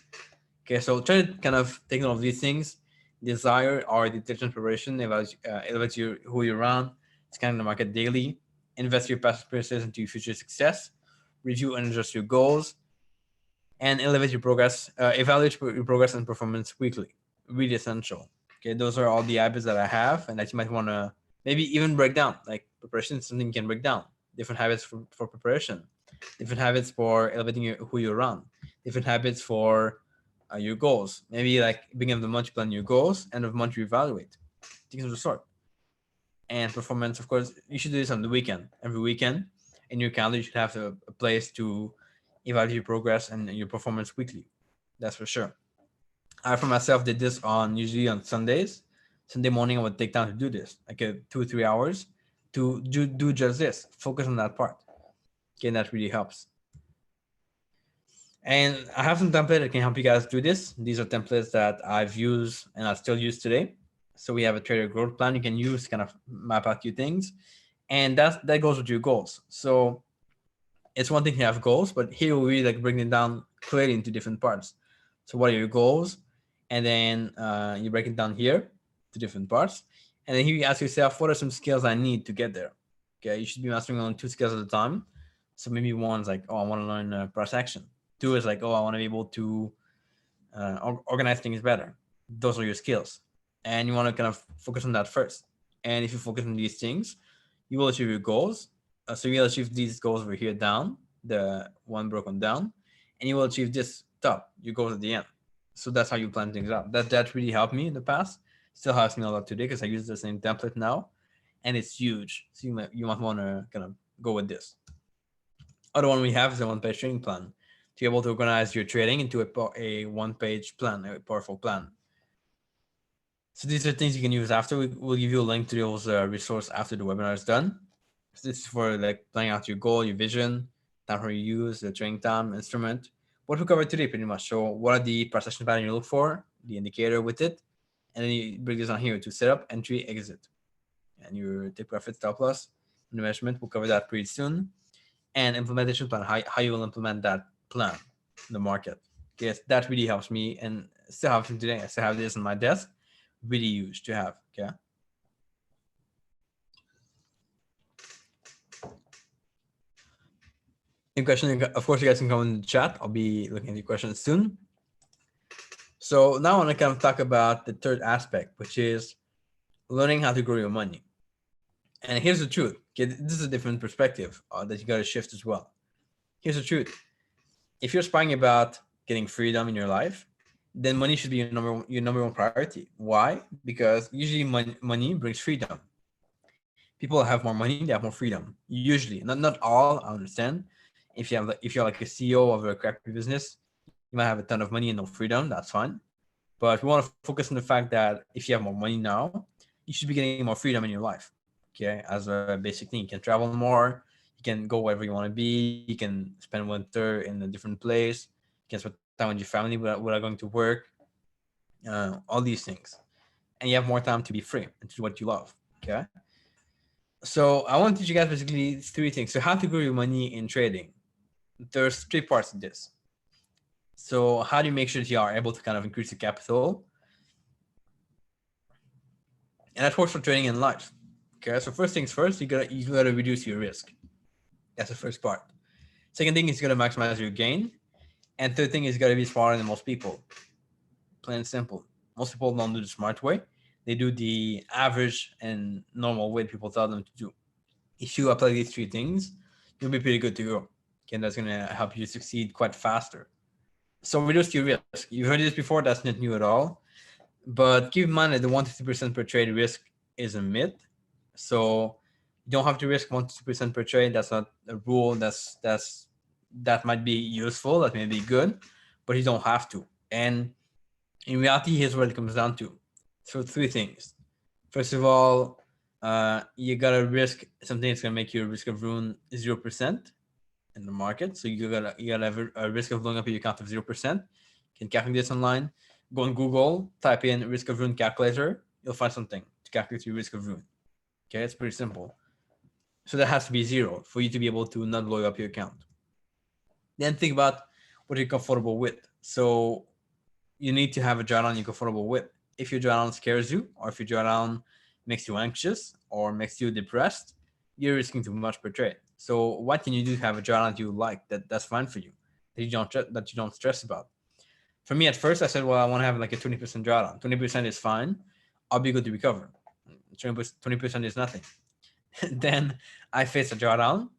Okay, so try to kind of take note of these things. Desire or diligent preparation, evaluate who you're around, scan the market daily, invest your past experiences into your future success, review and adjust your goals, and elevate your progress, evaluate your progress and performance weekly. Really essential. Okay, those are all the habits that I have, and that you might want to maybe even break down. Like preparation is something you can break down. Different habits for preparation, different habits for elevating who you're around, different habits for your goals. Maybe like beginning of the month you plan your goals, end of the month you evaluate. Things of the sort. And performance, of course, you should do this on the weekend. Every weekend in your calendar, you should have a place to evaluate your progress and your performance weekly. That's for sure. I for myself did this on usually on Sundays. Sunday morning, I would take time to do this, like 2 or 3 hours, to do just this. Focus on that part. Okay, and that really helps. And I have some templates that can help you guys do this. These are templates that I've used and I still use today. So we have a trader growth plan you can use to kind of map out your things, and that goes with your goals. So it's one thing to have goals, but here we really like bring it down clearly into different parts. So what are your goals? And then you break it down here to different parts. And then here you ask yourself, what are some skills I need to get there? Okay, you should be mastering on 2 skills at a time. So maybe one's like, oh, I want to learn price action. Two is like, oh, I want to be able to organize things better. Those are your skills. And you want to kind of focus on that first. And if you focus on these things, you will achieve your goals. So you will achieve these goals over here down, the one broken down, and you will achieve this top, your goals at the end. So that's how you plan things out. That really helped me in the past. Still helps me a lot today because I use the same template now, and it's huge. So you might want to kind of go with this. Other one we have is a one-page trading plan to be able to organize your trading into a one-page plan, a powerful plan. So these are things you can use after. We'll give you a link to those resource after the webinar is done. So this is for like planning out your goal, your vision, time for you use, the trading time, instrument. What we covered today pretty much. So what are the price action pattern you look for, the indicator with it, and then you bring this on here to set up, entry, exit, and your take profit, stop loss, and the measurement. We'll cover that pretty soon. And implementation plan, how you will implement that plan in the market. Yes, that really helps me and still helps me today. I still have this on my desk. Really used to have. Okay. Any question? Of course, you guys can come in the chat. I'll be looking at your questions soon. So now I want to kind of talk about the third aspect, which is learning how to grow your money. And here's the truth. Okay, this is a different perspective that you got to shift as well. Here's the truth. If you're aspiring about getting freedom in your life, then money should be your number one priority. Why? Because usually money brings freedom. People have more money, they have more freedom. Usually, not all. I understand. If you're like a CEO of a crappy business, you might have a ton of money and no freedom. That's fine. But we want to focus on the fact that if you have more money now, you should be getting more freedom in your life. Okay, as a basic thing, you can travel more, you can go wherever you want to be, you can spend winter in a different place, you can spend time with your family without going to work, all these things, and you have more time to be free and to do what you love. Okay, so I want to teach you guys basically 3 things. So how to grow your money in trading. There's 3 parts to this. So how do you make sure that you are able to kind of increase the capital? And that works for trading in life. Okay, so first things first, you gotta reduce your risk. That's the first part. Second thing is you gotta maximize your gain. And third thing is you gotta be smarter than most people. Plain and simple. Most people don't do the smart way. They do the average and normal way people tell them to do. If you apply these three things, you'll be pretty good to go. Okay, and that's gonna help you succeed quite faster. So reduce your risk. You've heard this before, that's not new at all. But keep in mind that the 1 to 2% per trade risk is a myth. So you don't have to risk 1 to 2% per trade. That's not a rule. That might be useful, that may be good, but you don't have to. And in reality, here's what it comes down to. So three things. First of all, you gotta risk something that's gonna make your risk of ruin 0% in the market. So you gotta have a risk of blowing up your account of 0%. You can calculate this online. Go on Google, type in risk of ruin calculator. You'll find something to calculate your risk of ruin. Okay, it's pretty simple. So that has to be zero for you to be able to not blow up your account. Then think about what you're comfortable with. So you need to have a drawdown you're comfortable with. If your drawdown scares you, or if your drawdown makes you anxious or makes you depressed, you're risking too much per trade. So what can you do to have a drawdown you like that's fine for you, that you don't stress about? For me, at first, I said, well, I want to have like a 20% drawdown. 20% is fine. I'll be good to recover. 20% is nothing. Then I face a drawdown.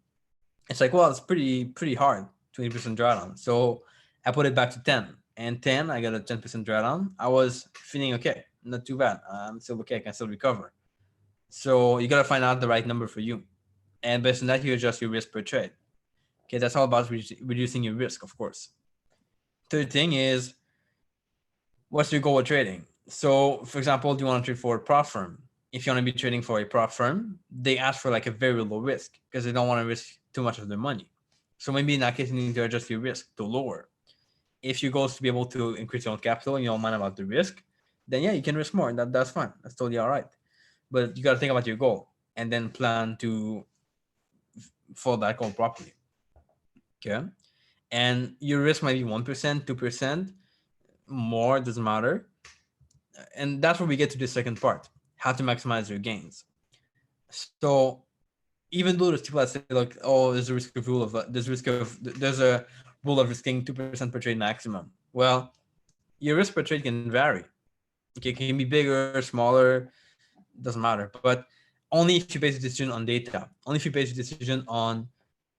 It's like, well, it's pretty hard, 20% drawdown. So I put it back to 10. And 10, I got a 10% drawdown. I was feeling okay. Not too bad. I'm still okay. I can still recover. So you got to find out the right number for you. And based on that, you adjust your risk per trade. Okay, that's all about reducing your risk, of course. Third thing is, what's your goal with trading? So, for example, do you want to trade for a prop firm? If you want to be trading for a prop firm, they ask for like a very low risk because they don't want to risk too much of their money. So maybe in that case, you need to adjust your risk to lower. If your goal is to be able to increase your own capital and you don't mind about the risk, then yeah, you can risk more. That's fine. That's totally all right. But you got to think about your goal and then plan to follow that goal properly. Okay. And your risk might be 1%, 2%, more, doesn't matter. And that's where we get to the second part, how to maximize your gains. So even though there's people that say like, oh, there's a rule of risking 2% per trade maximum. Well, your risk per trade can vary. Okay, it can be bigger, smaller, doesn't matter. But only if you base a decision on data. Only if you base a decision on,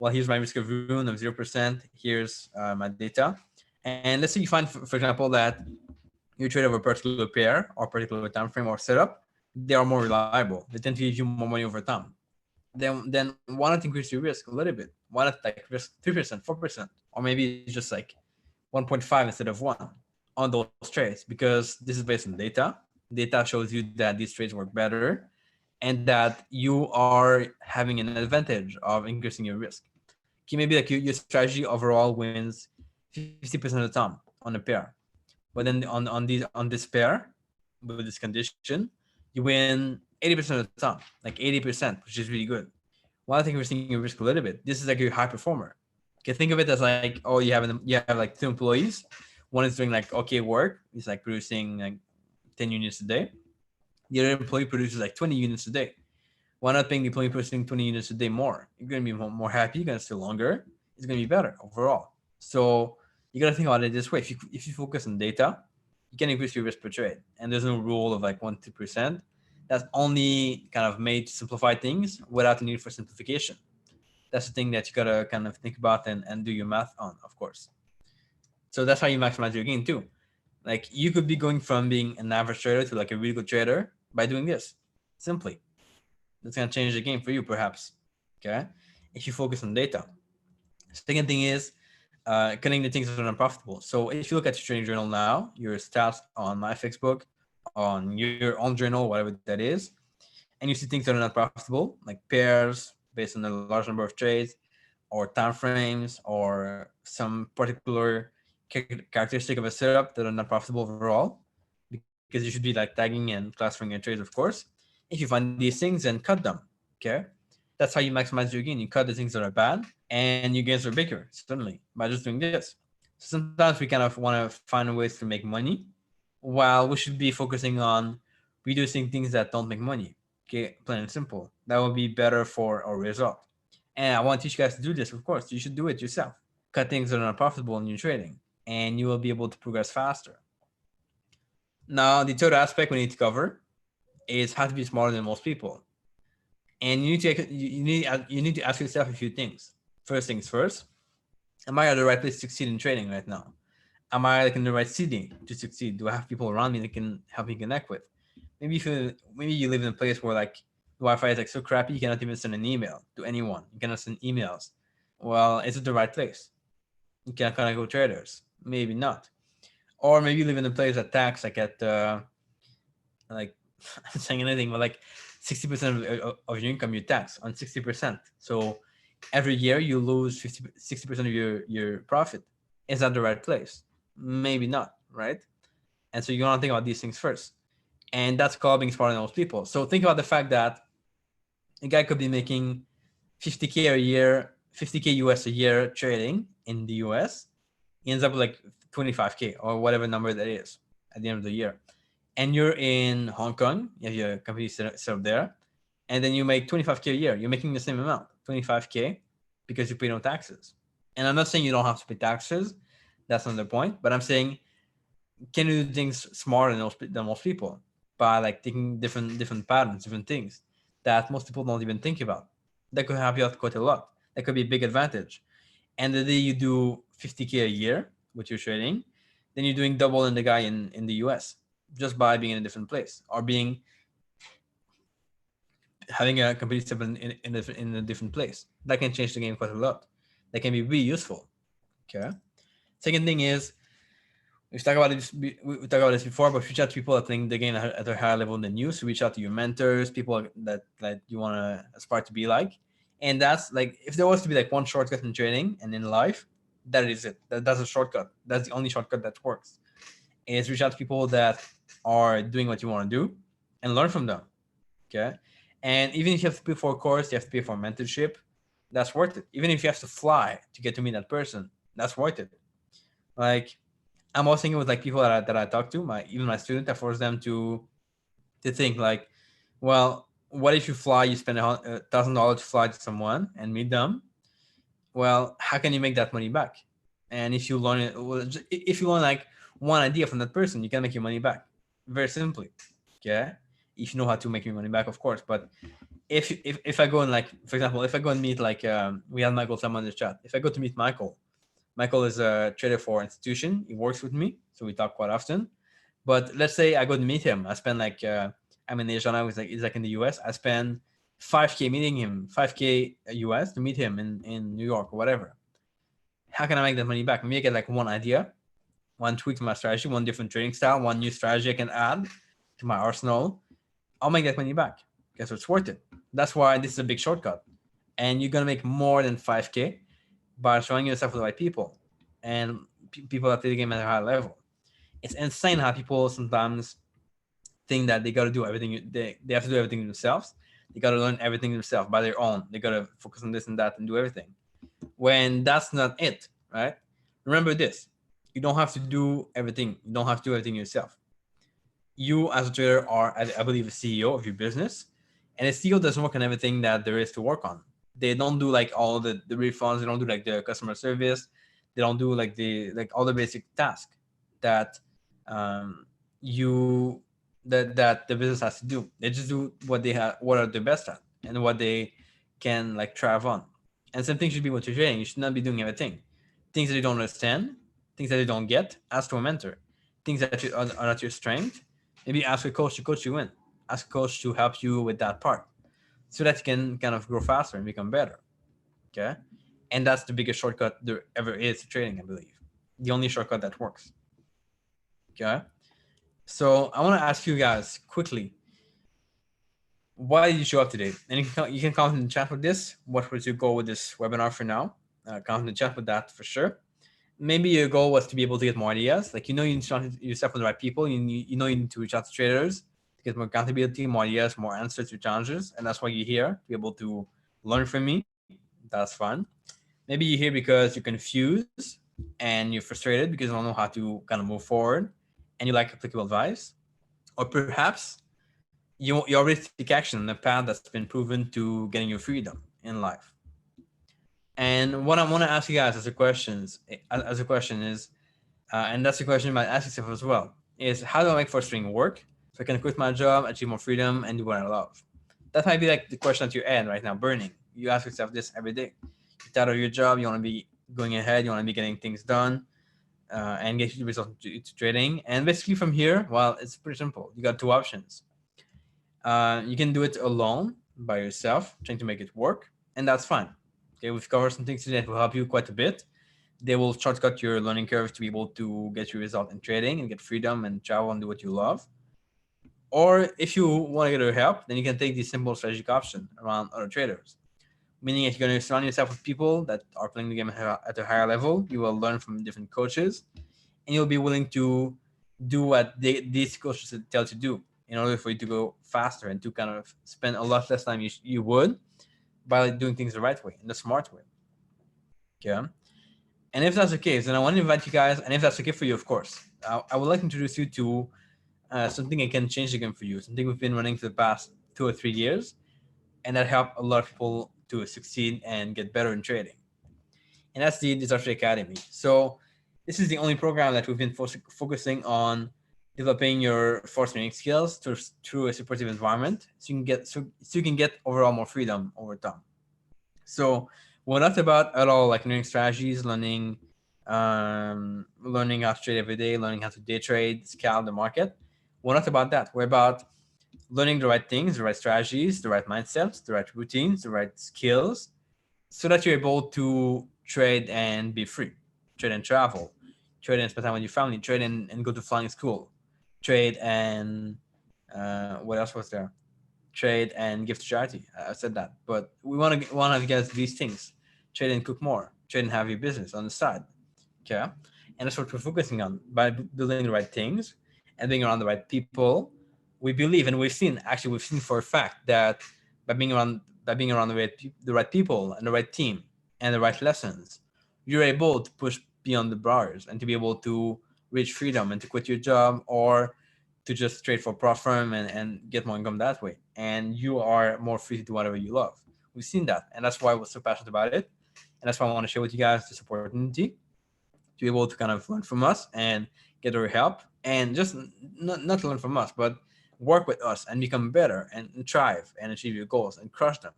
well, here's my risk of ruin of 0%. Here's my data. And let's say you find, for example, that you trade over a particular pair or particular time frame or setup, they are more reliable. They tend to give you more money over time. Then why not increase your risk a little bit? Why not like risk 3%, 4%, or maybe just like 1.5 instead of 1 on those trades, because this is based on data. Data shows you that these trades work better and that you are having an advantage of increasing your risk. Okay, maybe like your strategy overall wins 50% of the time on a pair, but then on this pair with this condition, you win 80% of the time, like 80%, which is really good. Well, I think we're seeing your risk a little bit. This is like your high performer. Okay, think of it as like, oh, you have like two employees. One is doing like okay work. He's like producing like 10 units a day. The other employee produces like 20 units a day. Why not paying the employee producing 20 units a day more? You're gonna be more happy. You're gonna stay longer. It's gonna be better overall. So you gotta think about it this way. If you focus on data, you can increase your risk per trade. And there's no rule of like 1 to 2%. That's only kind of made to simplify things without the need for simplification. That's the thing that you gotta kind of think about and do your math on, of course. So that's how you maximize your gain too. Like you could be going from being an average trader to like a really good trader by doing this. Simply. That's gonna change the game for you, perhaps. Okay. If you focus on data. Second thing is cutting the things that are unprofitable. So if you look at your trading journal now, your stats on MyFixbook, on your own journal, whatever that is, and you see things that are not profitable, like pairs based on a large number of trades, or time frames, or some particular characteristic of a setup that are not profitable overall, because you should be like tagging and classifying your trades, of course. If you find these things, then cut them. Okay, that's how you maximize your gain. You cut the things that are bad, and your gains are bigger, certainly, by just doing this. So sometimes we kind of want to find ways to make money, while we should be focusing on reducing things that don't make money. Okay, plain and simple. That will be better for our result. And I want to teach you guys to do this. Of course, you should do it yourself. Cut things that are not profitable in your trading, and you will be able to progress faster. Now, the third aspect we need to cover is how to be smarter than most people. And you need to ask yourself a few things. First things first, am I at the right place to succeed in trading right now? Am I like in the right city to succeed? Do I have people around me that can help me connect with? Maybe you live in a place where like Wi-Fi is like so crappy you cannot even send an email to anyone. You cannot send emails. Well, is it the right place? You can connect with traders. Maybe not. Or maybe you live in a place that tax like at like I'm saying anything, but like 60% of your income you tax on 60%. So every year you lose 60% of your profit. Is that the right place? Maybe not, right? And so you want to think about these things first. And that's called being smarter than most people. So think about the fact that a guy could be making 50K a year, 50K US a year trading in the US. He ends up with like 25K or whatever number that is at the end of the year. And you're in Hong Kong, you have your company set up there, and then you make 25K a year. You're making the same amount, 25K, because you pay no taxes. And I'm not saying you don't have to pay taxes. That's not the point. But I'm saying, can you do things smarter than most people by like taking different patterns, different things that most people don't even think about? That could help you out quite a lot. That could be a big advantage. And the day you do 50K a year with your trading, then you're doing double than the guy in the US just by being in a different place or having a complete step in a different place. That can change the game quite a lot. That can be really useful. Okay. Second thing is, we talked about this before, but reach out to people that think the game at a higher level than you. So reach out to your mentors, people that you want to aspire to be like. And that's like, if there was to be like one shortcut in trading and in life, that is it. That's a shortcut. That's the only shortcut that works. Is reach out to people that are doing what you want to do and learn from them. Okay. And even if you have to pay for a course, you have to pay for mentorship, that's worth it. Even if you have to fly to get to meet that person, that's worth it. Like, I'm also thinking with like people that I talk to, even my students, I force them to think like, well, what if you fly, you spend $1,000 to fly to someone and meet them? Well, how can you make that money back? And if you learn like one idea from that person, you can make your money back very simply. Okay, if you know how to make your money back, of course. But if I go and like, for example, if I go and meet like we had Michael Sam on the chat. If I go to meet Michael is a trader for institution. He works with me, so we talk quite often. But let's say I go to meet him. I spend like I'm in Asia now. He's like in the US. I spend 5K meeting him, 5K US to meet him in New York or whatever. How can I make that money back? Maybe I get like one idea, one tweak to my strategy, one different trading style, one new strategy I can add to my arsenal. I'll make that money back. Okay, so it's worth it. That's why this is a big shortcut. And you're gonna make more than 5K by showing yourself with the right people and people that play the game at a high level. It's insane how people sometimes think that they got to do everything. They have to do everything themselves. They got to learn everything themselves by their own. They got to focus on this and that and do everything. When that's not it, right? Remember this: you don't have to do everything. You don't have to do everything yourself. You as a trader are, I believe, a CEO of your business, and a CEO doesn't work on everything that there is to work on. They don't do like all the refunds. They don't do like the customer service. They don't do like all the basic tasks that you that the business has to do. They just do what they have, what are the best at, and what they can like thrive on. And same thing should be with your trading. You should not be doing everything. Things that you don't understand, things that you don't get, ask to a mentor. Things that are not your strength, maybe ask a coach to coach you in. Ask a coach to help you with that part, so that you can kind of grow faster and become better. Okay, and that's the biggest shortcut there ever is to trading, I believe. The only shortcut that works. Okay, so I want to ask you guys quickly, why did you show up today? And you can comment in the chat with this. What was your goal with this webinar for now? Comment in the chat with that for sure. Maybe your goal was to be able to get more ideas. Like, you need to surround yourself with the right people. You need to reach out to traders to get more accountability, more ideas, more answers to challenges. And that's why you're here, to be able to learn from me. That's fun. Maybe you're here because you're confused and you're frustrated because you don't know how to kind of move forward and you like applicable advice. Or perhaps you already take action on the path that's been proven to getting you freedom in life. And what I want to ask you guys as a question is, and that's a question you might ask yourself as well, is how do I make frustrating work so I can quit my job, achieve more freedom, and do what I love? That might be like the question at your end right now, burning. You ask yourself this every day. You're tired of your job, you want to be going ahead, you want to be getting things done, and get your results to trading. And basically from here, well, it's pretty simple. You got two options. You can do it alone by yourself, trying to make it work, and that's fine. Okay, we've covered some things today that will help you quite a bit. They will shortcut your learning curve to be able to get your result in trading and get freedom and travel and do what you love. Or if you want to get help, then you can take the simple strategic option around other traders. Meaning, if you're going to surround yourself with people that are playing the game at a higher level, you will learn from different coaches, and you'll be willing to do what these coaches tell you to do in order for you to go faster and to kind of spend a lot less time you would by doing things the right way, in the smart way. Okay. And if that's the case, then I want to invite you guys, and if that's okay for you, of course, I would like to introduce you to something that can change the game for you, something we've been running for the past 2 or 3 years, and that helped a lot of people to succeed and get better in trading. And that's the Disaster Academy. So this is the only program that we've been focusing on developing your forex trading skills through a supportive environment, so you can get overall more freedom over time. So we're not about at all like learning strategies, learning how to trade every day, learning how to day trade, scalp the market. We're not about that. We're about learning the right things, the right strategies, the right mindsets, the right routines, the right skills, so that you're able to trade and be free, trade and travel, trade and spend time with your family, trade and go to flying school, trade and what else was there? Trade and give to charity. I said that, but we want to have you guys these things: trade and cook more, trade and have your business on the side. Okay, and that's what we're focusing on by building the right things and being around the right people. We believe, and we've seen for a fact that by being around the right people and the right team and the right lessons, you're able to push beyond the bars and to be able to reach freedom and to quit your job or to just trade for prop firm and get more income that way. And you are more free to do whatever you love. We've seen that, and that's why I was so passionate about it. And that's why I want to share with you guys this opportunity to be able to kind of learn from us and get our help, and just not learn from us, but work with us and become better and thrive and achieve your goals and crush them.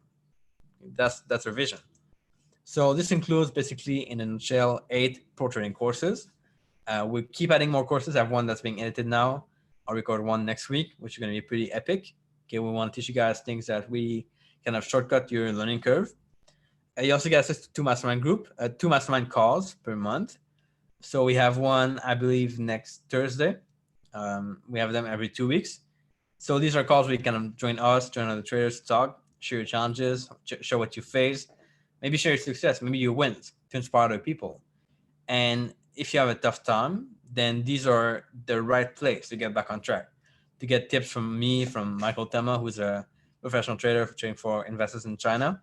That's our vision. So this includes basically, in a nutshell, 8 pro trading courses. We keep adding more courses. I have one that's being edited now. I'll record one next week, which is going to be pretty epic. Okay, we want to teach you guys things that we kind of shortcut your learning curve. You also get access to two mastermind calls per month. So we have one, I believe, next Thursday. We have them every 2 weeks. So these are calls where you kind of join other traders to talk, share your challenges, show what you face, maybe share your success, maybe your wins to inspire other people. And if you have a tough time, then these are the right place to get back on track, to get tips from me, from Michael Tema, who's a professional trader trading for investors in China,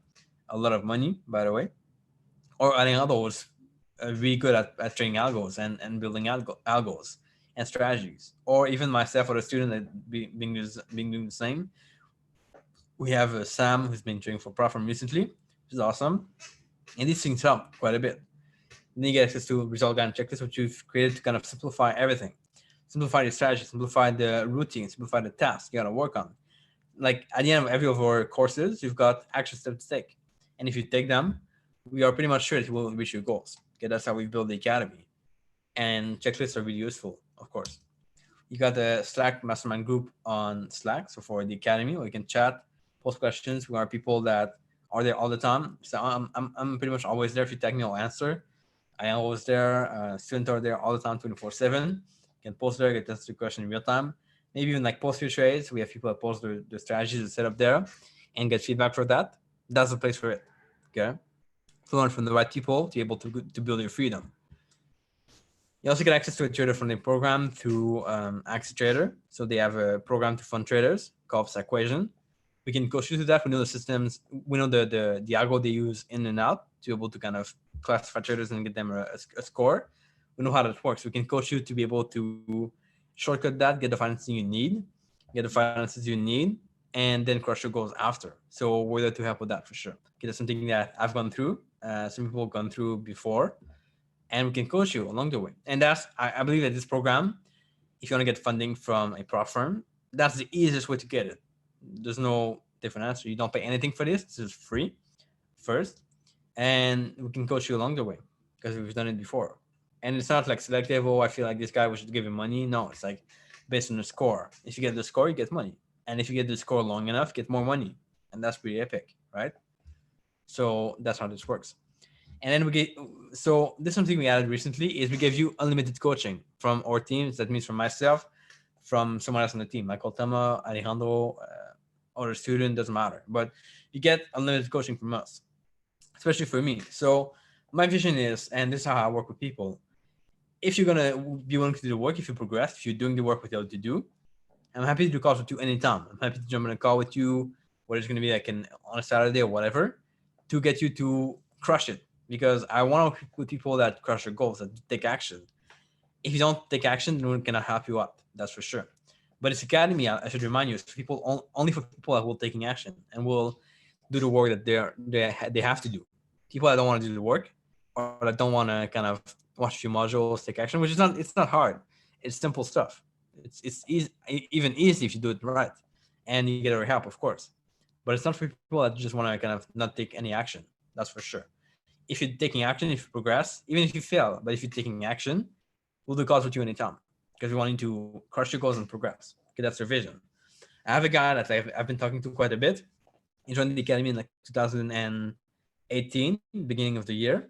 a lot of money, by the way, or adding others really good at trading algos and building algos and strategies, or even myself or a student that being doing the same. We have Sam, who's been trading for Profit recently, which is awesome, and these things help quite a bit. Then you get access to result guide and checklist, which you've created to kind of simplify everything, simplify the strategy, simplify the routine, simplify the tasks you got to work on. Like at the end of every of our courses, you've got action steps to take, and if you take them, we are pretty much sure that you will reach your goals. Okay, that's how we build the academy, and checklists are really useful, of course. You got the Slack mastermind group on Slack, so for the academy, where you can chat, post questions. We are people that are there all the time, so I'm pretty much always there. If you tag me, I'll answer. I am always there. Students are there all the time, 24/7. You can post there, get answer the question in real time. Maybe even like post your trades. We have people that post the strategies that set up there and get feedback for that. That's the place for it. Okay, to learn from the right people to be able to build your freedom. You also get access to a trader funding program through Axie Trader. So they have a program to fund traders called Equation. We can coach you through that. We know the systems. We know the algo they use in and out to be able to kind of classify traders and get them a score. We know how that works. We can coach you to be able to shortcut that, get the financing you need, get the finances you need and then crush your goals after. So we're there to help with that for sure. Okay, that's something that I've gone through. Some people have gone through before, and we can coach you along the way. And that's, I believe that this program, if you want to get funding from a prop firm, that's the easiest way to get it. There's no different answer. You don't pay anything for this. This is free first, and we can coach you along the way because we've done it before. And it's not like selective. Oh, I feel like this guy, we should give him money. No, it's like based on the score. If you get the score, you get money, and if you get the score long enough, you get more money, and that's pretty epic, right? So that's how this works. And then we get, so this is something we added recently is we give you unlimited coaching from our teams. That means from myself, from someone else on the team, like Altama, Alejandro, or a student, doesn't matter. But you get unlimited coaching from us, especially for me. So my vision is, and this is how I work with people, if you're gonna be willing to do the work, if you progress, if you're doing the work with you to do, I'm happy to do calls with you anytime. I'm happy to jump in a call with you, whether it's gonna be like on a Saturday or whatever, to get you to crush it. Because I want to work with people that crush their goals, that take action. If you don't take action, then we cannot help you out. That's for sure. But this academy, I should remind you, is for people, only for people that will taking action and will do the work that they have to do. People that don't want to do the work, or that don't want to kind of watch a few modules, take action, which is not, it's not hard. It's simple stuff. It's easy, even easy if you do it right, and you get our help, of course. But it's not for people that just want to kind of not take any action. That's for sure. If you're taking action, if you progress, even if you fail, but if you're taking action, we'll do calls with you anytime because we want you to crush your goals and progress. Okay, that's our vision. I have a guy that I've been talking to quite a bit. He joined the academy in like 2018, beginning of the year,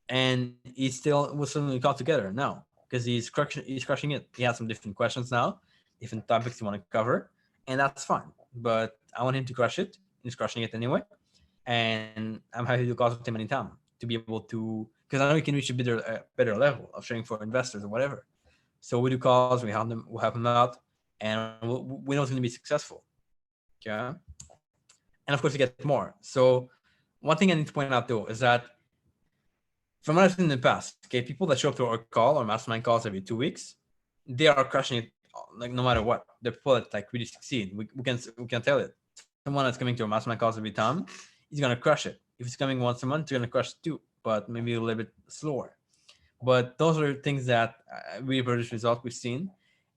and we're still in the call together now because he's crushing it. He has some different questions now, different topics he want to cover, and that's fine. But I want him to crush it. He's crushing it anyway, and I'm happy to do calls with him anytime to be able to, because I know you can reach a better level of trading for investors or whatever. So we do calls, we'll help them out, and we know it's going to be successful. Okay, and of course you get more. So one thing I need to point out though is that from what I've seen in the past, okay, people that show up to our call or mastermind calls every 2 weeks, they are crushing it like no matter what. They're people that like really succeed. We can tell it. Someone that's coming to our mastermind calls every time, he's gonna crush it. If it's coming once a month, you're gonna crush it too, but maybe a little bit slower. But those are things that really produce results we've seen,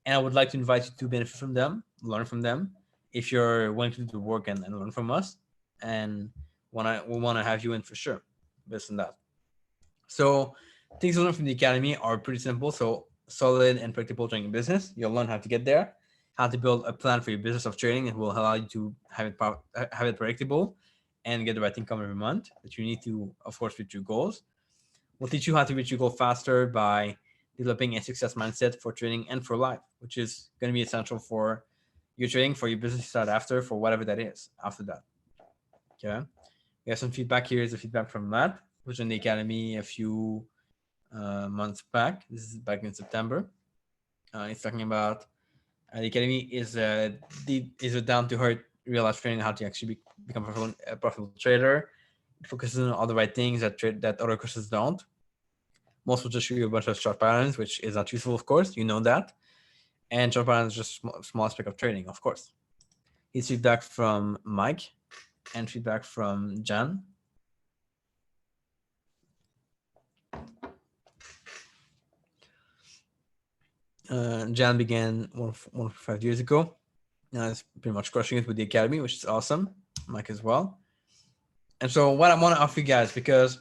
and I would like to invite you to benefit from them, learn from them, if you're willing to do the work and learn from us, and we want to have you in for sure, based on that. So things to learn from the academy are pretty simple. So solid and predictable trading business. You'll learn how to get there, how to build a plan for your business of trading. It will allow you to have it predictable and get the right income every month that you need to, of course, reach your goals. We'll teach you how to reach your goal faster by developing a success mindset for trading and for life, which is going to be essential for your trading, for your business to start after, for whatever that is after that. Okay. We have some feedback here. Is the feedback from Matt, who's in the academy a few months back. This is back in September. He's talking about the academy is a down to earth real life training, how to actually become a profitable trader. It focuses on all the right things that other courses don't. Most will just show you a bunch of short patterns, which is not useful, of course. You know that. And short patterns is just a small aspect of trading, of course. His feedback from Mike and feedback from Jan. Jan began 1.5 years ago. Now it's pretty much crushing it with the academy, which is awesome. Mike as well. And so what I want to offer you guys, because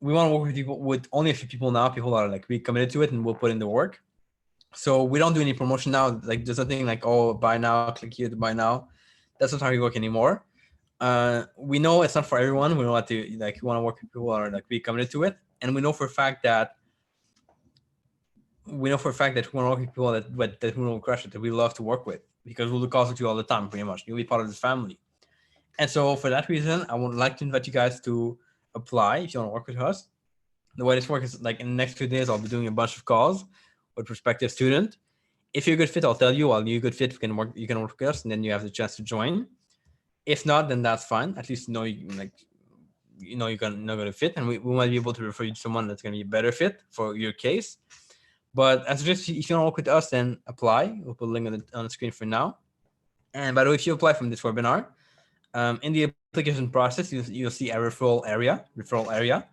we want to work with people, with only a few people now, people that are like really committed to it and will put in the work. So we don't do any promotion now. Like there's nothing like, oh, buy now, click here to buy now. That's not how we work anymore. We know it's not for everyone. We know that we want to work with people that are like really committed to it. And we know for a fact that we want to work with people that we will crush it, that we love to work with, because we'll do calls with you all the time, pretty much. You'll be part of this family. And so for that reason, I would like to invite you guys to apply if you want to work with us. The way this works is like in the next few days, I'll be doing a bunch of calls with prospective student. If you're a good fit, I'll tell you. While you're a good fit, you can work with us, and then you have the chance to join. If not, then that's fine. At least you're not going to fit, and we might be able to refer you to someone that's going to be a better fit for your case. But I suggest if you want to work with us, then apply. We'll put a link on the screen for now. And by the way, if you apply from this webinar, in the application process, you'll see a referral area.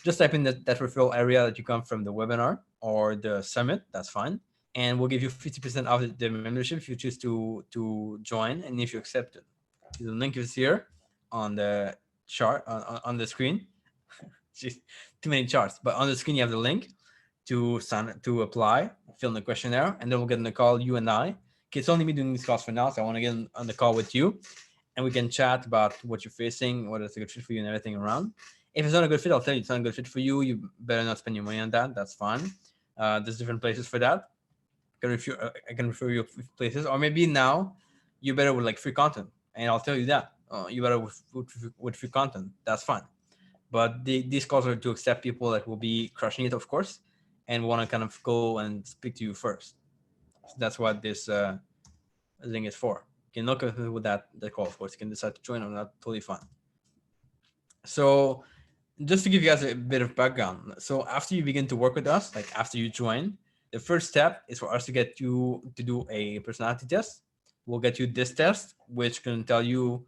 Just type in that referral area that you come from the webinar or the summit. That's fine. And we'll give you 50% off the membership if you choose to join and if you accept it. The link is here on the chart on the screen. Just too many charts, but on the screen you have the link to sign to apply, fill in the questionnaire, and then we'll get on the call, you and I. Okay, it's only me doing these calls for now, so I want to get on the call with you, and we can chat about what you're facing, what is a good fit for you, and everything around. If it's not a good fit, I'll tell you it's not a good fit for you. You better not spend your money on that. That's fine. There's different places for that. I can refer you places, or maybe now you better with like free content, and I'll tell you that you better with free content. That's fine. But these calls are to accept people that will be crushing it, of course, and want to kind of go and speak to you first. So that's what this thing is for. You can look at with that call, of course. You can decide to join or not, totally fine. So just to give you guys a bit of background. So after you begin to work with us, like after you join, the first step is for us to get you to do a personality test. We'll get you this test, which can tell you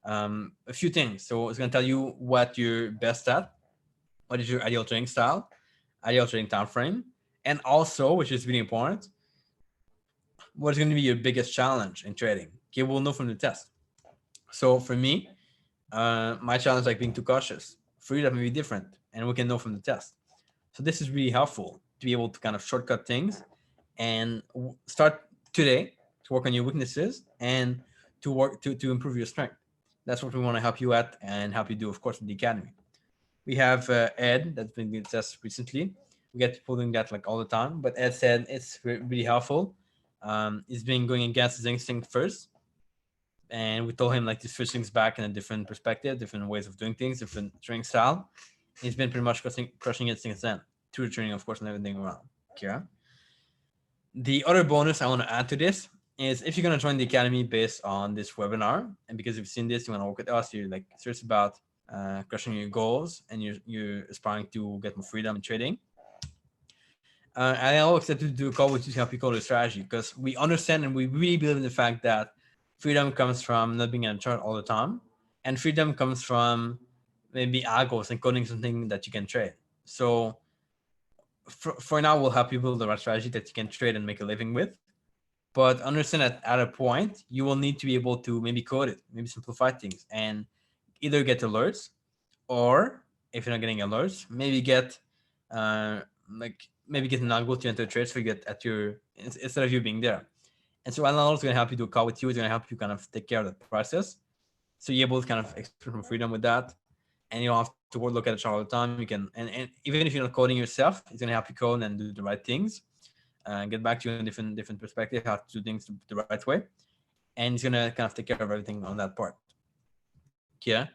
a few things. So it's going to tell you what you're best at, what is your ideal trading style, ideal trading time frame, and also, which is really important, what is going to be your biggest challenge in trading. Okay, we'll know from the test. So for me, my challenge is like being too cautious. For you, that may be different, and we can know from the test. So this is really helpful to be able to kind of shortcut things and start today to work on your weaknesses and to work to improve your strength. That's what we want to help you at and help you do, of course, in the academy. We have Ed that's been doing tests recently. We get people doing that like all the time, but Ed said it's really helpful. He's been going against his instinct first, and we told him like to switch things back in a different perspective, different ways of doing things, different training style. He's been pretty much crushing it since then, through the training, of course, and everything around. Okay. The other bonus I want to add to this is if you're going to join the academy based on this webinar, and because you've seen this, you want to work with us, you're like serious about crushing your goals, and you're aspiring to get more freedom in trading. I'll accept to do a call with you to help you call the strategy, because we understand and we really believe in the fact that freedom comes from not being in a chart all the time, and freedom comes from maybe algos and coding something that you can trade. So for now, we'll help you build the right strategy that you can trade and make a living with. But understand that at a point, you will need to be able to maybe code it, maybe simplify things, and either get alerts, or if you're not getting alerts, maybe get maybe get an algo to enter trades so you get at your instead of you being there. And so Alan is going to help you do a call with you. It's going to help you kind of take care of the process, so you're able to kind of express some freedom with that, and you don't have to look at it all the time. You can, and even if you're not coding yourself, it's going to help you code and do the right things, get back to you in different perspective, how to do things the right way, and it's going to kind of take care of everything on that part. Yeah,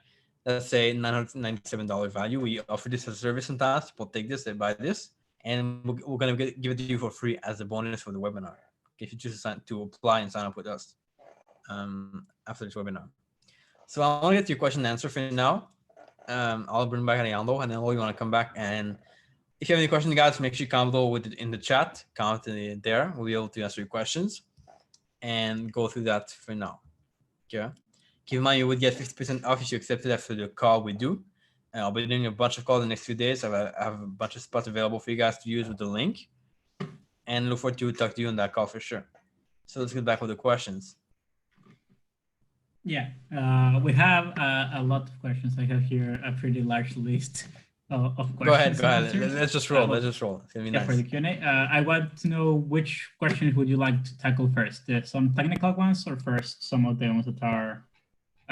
let's say $997 value. We offer this as a service sometimes. People take this, they buy this, and we're going to give it to you for free as a bonus for the webinar. If you choose to apply and sign up with us after this webinar. So I want to get your question and answer for now. I'll bring back Alejandro, and then we want to come back. And if you have any questions, guys, make sure you comment below with it in the chat. Comment it there. We'll be able to answer your questions and go through that for now. Okay. Keep in mind, you would get 50% off if you accept it after the call we do. And I'll be doing a bunch of calls the next few days. I have a bunch of spots available for you guys to use with the link. And look forward to talk to you on that call for sure. So let's get back with the questions. Yeah, we have a lot of questions. I have here a pretty large list of questions. Go ahead. Let's just roll. It's gonna be nice. For the Q&A, I want to know which questions would you like to tackle first? Some technical ones, or first some of the ones that are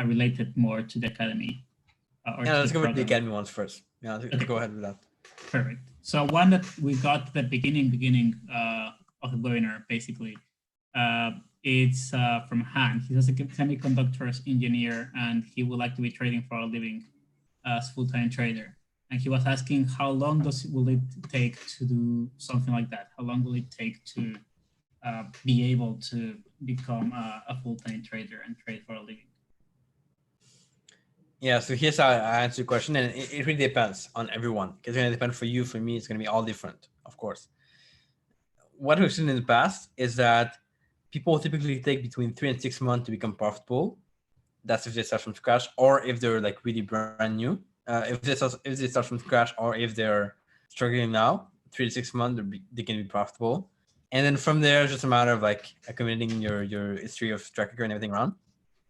related more to the academy? Let's go with the academy ones first. Yeah, let's go ahead with that. Perfect. So one that we got at the beginning of the webinar, basically, it's from Han. He's a semiconductors engineer, and he would like to be trading for a living as full-time trader. And he was asking, how long will it take to do something like that? How long will it take to be able to become a full-time trader and trade for a living? Yeah, so here's how I answer your question, and it really depends on everyone, because it's going to depend for you, for me, it's going to be all different, of course. What we've seen in the past is that people typically take between 3 and 6 months to become profitable. That's if they start from scratch, or if they're like really brand new. If they start from scratch, or if they're struggling now, 3 to 6 months they can be profitable. And then from there, it's just a matter of like accumulating your history of track record and everything around.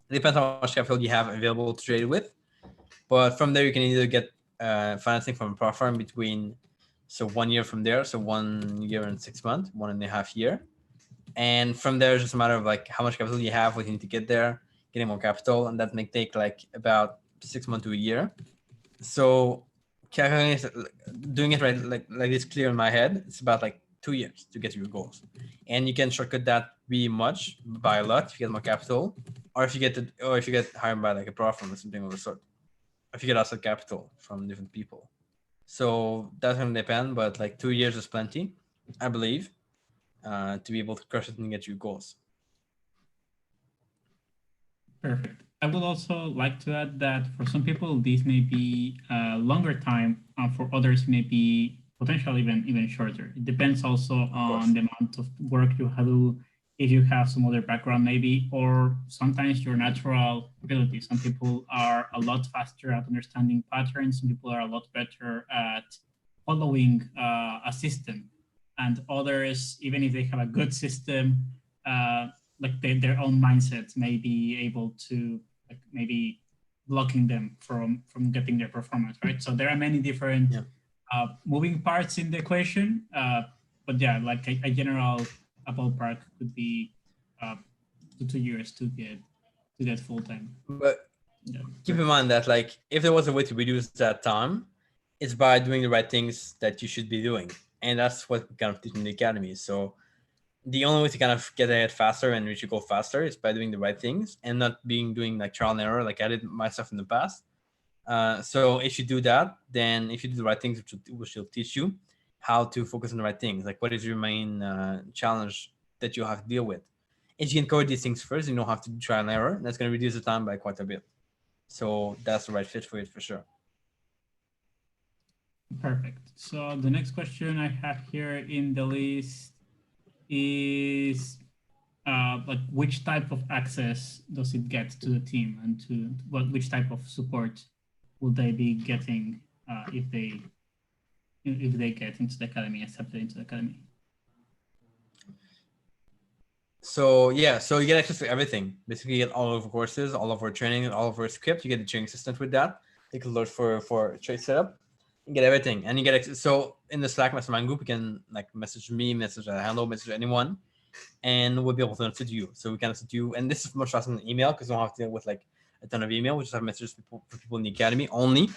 It depends on how much capital you have available to trade with. But from there, you can either get financing from a prop firm between 1 year from there, so 1 year and 6 months, 1.5 years. And from there, it's just a matter of like how much capital you have, what you need to get there, getting more capital, and that may take like about 6 months to a year. So doing it right, like it's clear in my head, it's about like 2 years to get to your goals. And you can shortcut that really much by a lot if you get more capital, or if you get hired by like a prop firm or something of the sort. If you get outside capital from different people. So that's going to depend, but like 2 years is plenty, I believe, to be able to crush it and get your goals. Perfect. I would also like to add that for some people, this may be a longer time, and for others, may be potentially even shorter. It depends also on the amount of work you have to do, if you have some other background maybe, or sometimes your natural ability. Some people are a lot faster at understanding patterns. Some people are a lot better at following a system, and others, even if they have a good system, like their own mindset may be able to like maybe blocking them from getting their performance, right? So there are many different moving parts in the equation, but yeah, like a general ballpark could be 2 years to get full time. But keep in mind that like if there was a way to reduce that time, it's by doing the right things that you should be doing, and that's what we kind of teach in the academy. So the only way to kind of get ahead faster and reach your goal faster is by doing the right things and not doing like trial and error like I did myself in the past. So if you do that, then if you do the right things, which will teach you how to focus on the right things, like what is your main challenge that you have to deal with. If you can cover these things first, you don't have to do trial and error. That's going to reduce the time by quite a bit. So that's the right fit for it for sure. Perfect. So the next question I have here in the list is like which type of access does it get to the team, and to which type of support will they be getting if they get into the academy, accepted into the academy? So yeah, so you get access to everything. Basically, you get all of our courses, all of our training, all of our script. You get the training assistant with that. You can load for trade setup. You get everything, and you get access. So in the Slack mastermind group, you can like message me, message hello, message anyone, and we'll be able to answer to you. So we can answer to you, and this is much faster than email because we don't have to deal with like a ton of email. We just have messages for people in the academy only,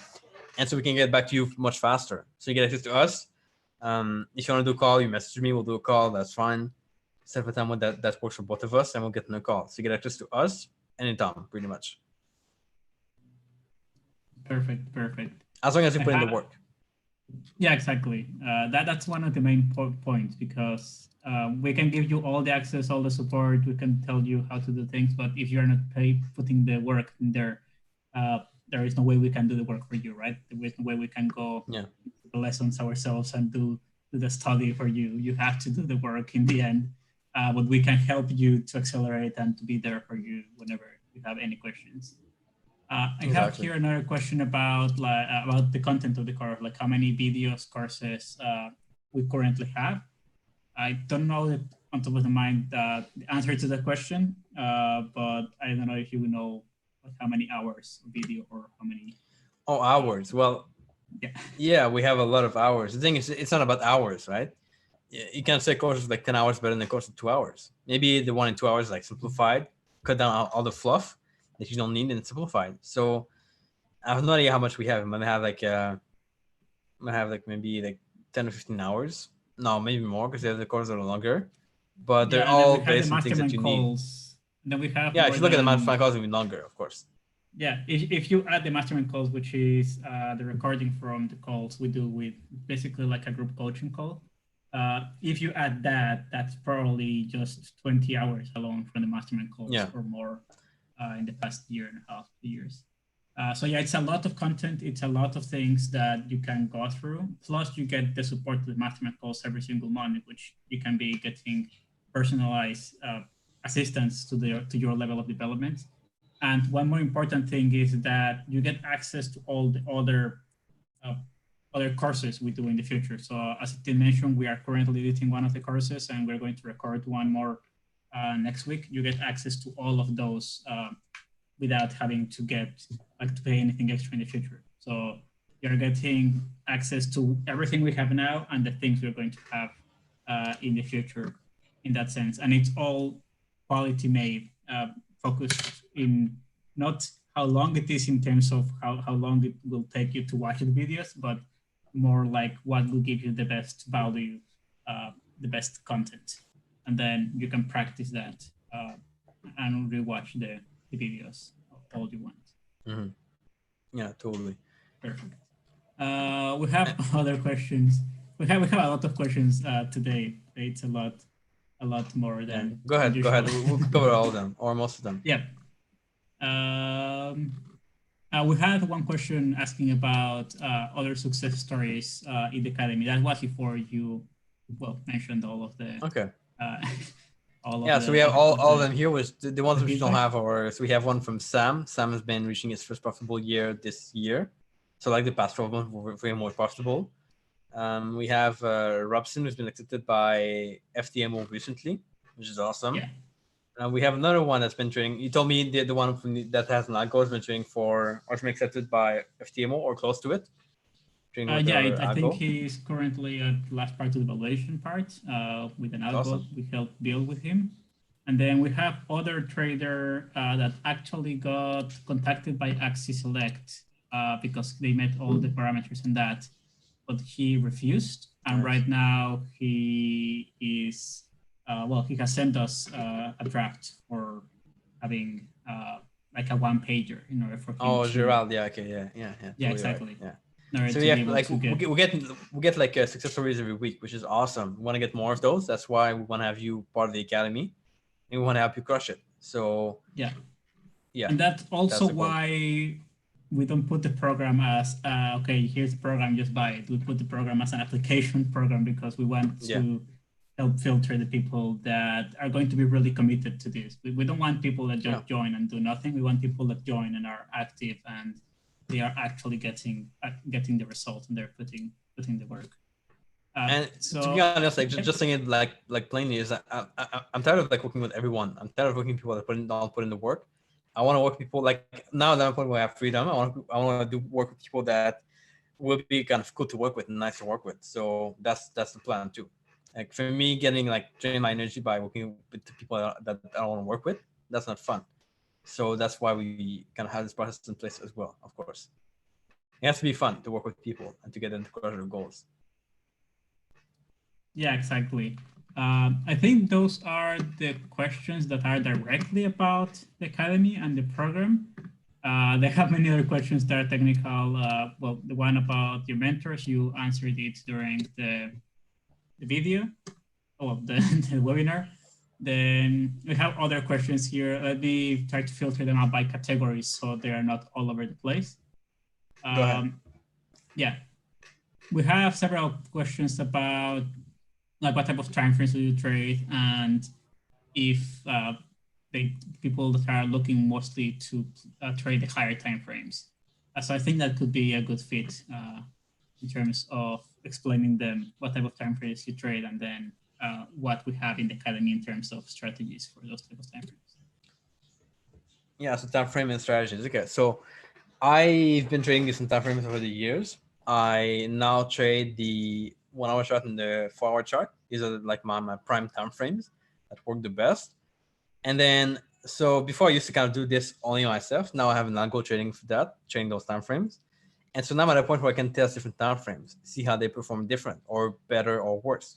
and so we can get back to you much faster. So you get access to us. If you want to do a call, you message me. We'll do a call. That's fine. Set up a time when that works for both of us, and we'll get on a call. So you get access to us anytime, pretty much. Perfect. As long as you put in the work. Yeah, exactly. That's one of the main points, because we can give you all the access, all the support. We can tell you how to do things, but if you're not putting the work in there, there is no way we can do the work for you, right? There is no way we can go the lessons ourselves and do the study for you. You have to do the work in the end. But we can help you to accelerate and to be there for you whenever you have any questions. I have here another question about the content of the course, like how many videos, courses we currently have. I don't know that on top of the mind the answer to that question, but I don't know if you know like how many hours of video or how many. Oh, hours. Well, yeah, we have a lot of hours. The thing is, it's not about hours, right? You can say courses like 10 hours better than the course of 2 hours. Maybe the one in 2 hours like simplified, cut down all the fluff that you don't need and simplified. So I have no idea how much we have. I might have like maybe like 10 or 15 hours. No, maybe more because the courses are longer. But they're all based on things that you need. Then we have if you look at the mastermind calls, it'll be longer, of course. Yeah, if you add the mastermind calls, which is the recording from the calls we do with basically like a group coaching call. If you add that, that's probably just 20 hours alone from the mastermind calls or more in the past year and a half, 2 years. So yeah, it's a lot of content. It's a lot of things that you can go through. Plus you get the support to the mastermind calls every single month, which you can be getting personalized assistance to your level of development. And one more important thing is that you get access to all the other courses we do in the future. So as Tim mentioned, we are currently editing one of the courses, and we're going to record one more next week. You get access to all of those without having to pay anything extra in the future. So you're getting access to everything we have now and the things we're going to have in the future in that sense. And it's all quality made, focused in not how long it is in terms of how long it will take you to watch the videos, but more like what will give you the best value, the best content. And then you can practice that and rewatch the videos all you want. Mm-hmm. Yeah, totally. Perfect. We have other questions. We have a lot of questions today. It's a lot more than. Go ahead. usual. Go ahead. We'll cover all of them or most of them. Yeah. We had one question asking about other success stories in the academy. That was before you mentioned all of the. Okay. All of yeah, the, so we have all of them here. Was the ones the which don't feedback? have our. So we have one from Sam. Sam has been reaching his first profitable year this year. So like the past 12 months were very more profitable. We have Robson, who's been accepted by FTMO recently, which is awesome. Yeah. We have another one that's been trading. You told me the one from that has an algo has been trading for, or has been accepted by FTMO or close to it. I think he's currently at the last part of the evaluation part with an algo. Awesome. We helped build with him. And then we have other trader that actually got contacted by Axis Select because they met all the parameters in that, but he refused. And right now he is, he has sent us a draft for having like a one pager in order for him to... Gerald, yeah, okay, yeah, totally exactly. Right. Yeah. So we have like we get like success stories every week, which is awesome. We want to get more of those. That's why we want to have you part of the academy, and we want to help you crush it. So yeah, and that's also why we don't put the program as okay, here's the program, just buy it. We put the program as an application program because we want to help filter the people that are going to be really committed to this. We don't want people that just join and do nothing. We want people that join and are active and they are actually getting the result and they're putting the work. And so, to be honest, like just saying it like plainly is I'm tired of like working with everyone. I'm tired of working with people that don't put in the work. I want to work with people like now that I'm point where I have freedom. I want to do work with people that will be kind of cool to work with and nice to work with. So that's the plan too. Like for me, getting like drain my energy by working with the people that I don't want to work with, that's not fun. So that's why we kind of have this process in place as well. Of course, it has to be fun to work with people and to get them to crush their goals. Yeah, exactly. I think those are the questions that are directly about the academy and the program. They have many other questions that are technical. The one about your mentors, you answered it during the video, the webinar. Then we have other questions here. Let me try to filter them out by categories so they are not all over the place. Go ahead. Yeah, we have several questions about like what type of time frames do you trade, and if people that are looking mostly to trade the higher time frames. So I think that could be a good fit in terms of explaining them what type of time frames you trade, and then what we have in the academy in terms of strategies for those type of time frames. Yeah, so time frame and strategies. Okay, so I've been trading this in time frames over the years. I now trade the 1 hour chart and the 4 hour chart. These are like my prime time frames that work the best. And then, so before I used to kind of do this only myself. Now I have an algo trading for that, trading those time frames. And so now I'm at a point where I can test different time frames, see how they perform different or better or worse.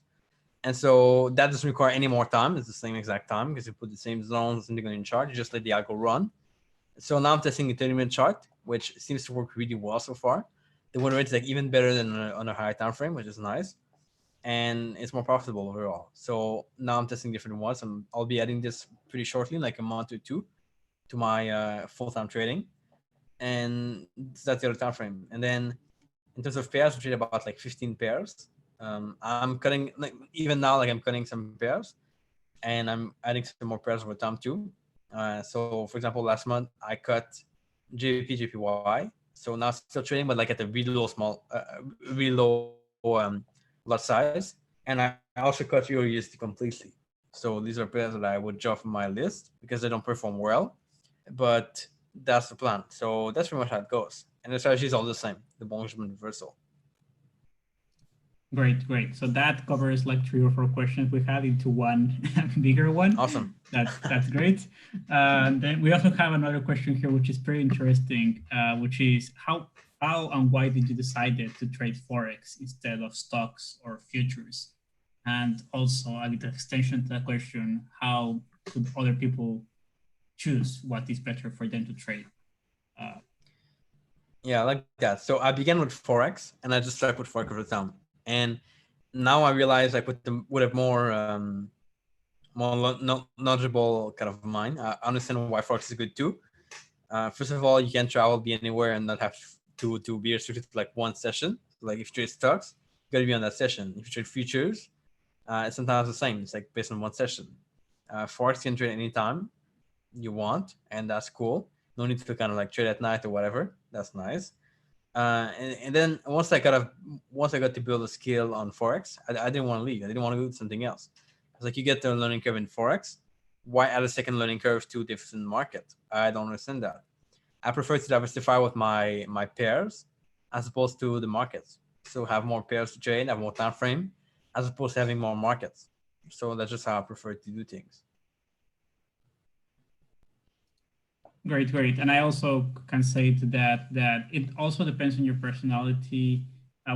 And so that doesn't require any more time. It's the same exact time because you put the same zones in the chart. You just let the algo run. So now I'm testing a 30-minute chart, which seems to work really well so far. The win rate is like even better than on a higher time frame, which is nice. And it's more profitable overall. So now I'm testing different ones. I'll be adding this pretty shortly, like a month or two, to my full-time trading. And that's the other time frame. And then in terms of pairs, we trade about like 15 pairs. I'm cutting, like even now, like I'm cutting some pairs. and I'm adding some more pairs over time too. So for example, last month I cut JPY. So now it's still trading, but like at a really low really low lot size. And I also cut EURUSD completely. So these are pairs that I would drop from my list because they don't perform well. But that's the plan. So that's pretty much how it goes. And the strategy is all the same. The Bollinger reversal. Great. So that covers like 3 or 4 questions we had into one bigger one. Awesome. That's great. Then we also have another question here, which is pretty interesting, which is how and why did you decide to trade Forex instead of stocks or futures? And also, a little extension to that question, how could other people choose what is better for them to trade? Yeah, I like that. So I began with Forex and I just stuck with Forex over time. And now I realize like with a more knowledgeable kind of mind, I understand why Forex is good too. First of all, you can travel, be anywhere, and not have to be restricted to like one session. Like if you trade stocks, you gotta be on that session. If you trade futures, it's sometimes the same. It's like based on one session. Forex can trade anytime you want, and that's cool. No need to kind of like trade at night or whatever. That's nice. And then once I got to build a skill on Forex, I didn't want to leave. I didn't want to go to something else. It's like you get the learning curve in Forex. Why add a second learning curve to a different market? I don't understand that. I prefer to diversify with my pairs as opposed to the markets. So have more pairs to trade, have more time frame, as opposed to having more markets. So that's just how I prefer to do things. Great. And I also can say to that it also depends on your personality.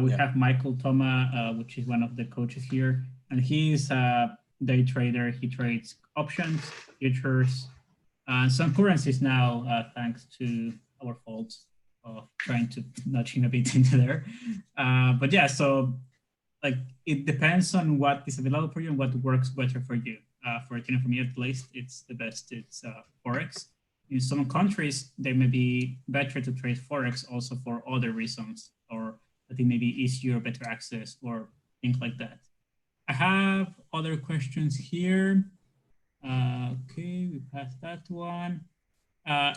We have Michael Thoma, which is one of the coaches here, and he's a day trader. He trades options, futures, and some currencies now, thanks to our faults of trying to nudging a bit into there. But yeah, so like it depends on what is available for you and what works better for you. For me at least, it's the best. It's Forex. In some countries, they may be better to trade Forex also for other reasons, or I think maybe easier, better access, or things like that. I have other questions here. Okay, we passed that one. And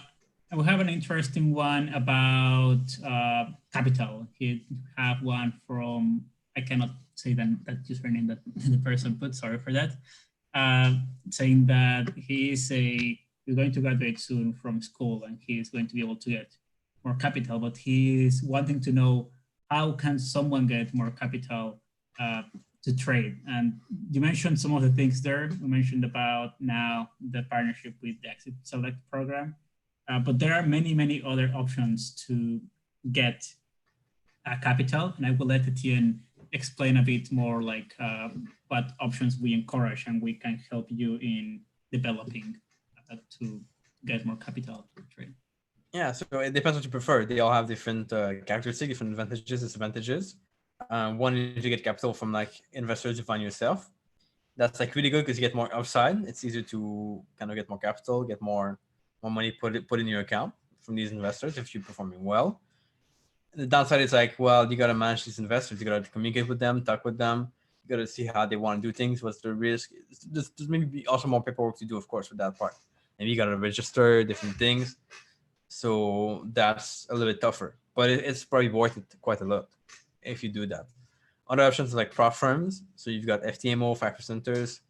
we have an interesting one about capital. He have one from, I cannot say that username that the person put, sorry for that, saying that he's going to graduate soon from school and he's going to be able to get more capital, but he's wanting to know how can someone get more capital to trade. And you mentioned some of the things there. We mentioned about now the partnership with the Exit Select program, but there are many other options to get capital. And I will let Etienne explain a bit more like what options we encourage and we can help you in developing to get more capital to trade. Yeah, so it depends what you prefer. They all have different characteristics, different advantages, disadvantages. One is you get capital from like investors you find yourself. That's like really good because you get more upside. It's easier to kind of get more capital, get more money put in your account from these investors if you're performing well. The downside is like, well, you gotta manage these investors. You gotta communicate with them, talk with them. You gotta see how they want to do things. What's the risk? There's maybe also more paperwork to do, of course, with that part. And you gotta register different things. So that's a little bit tougher, but it's probably worth it quite a lot if you do that. Other options are like prop firms. So you've got FTMO, 5%ers.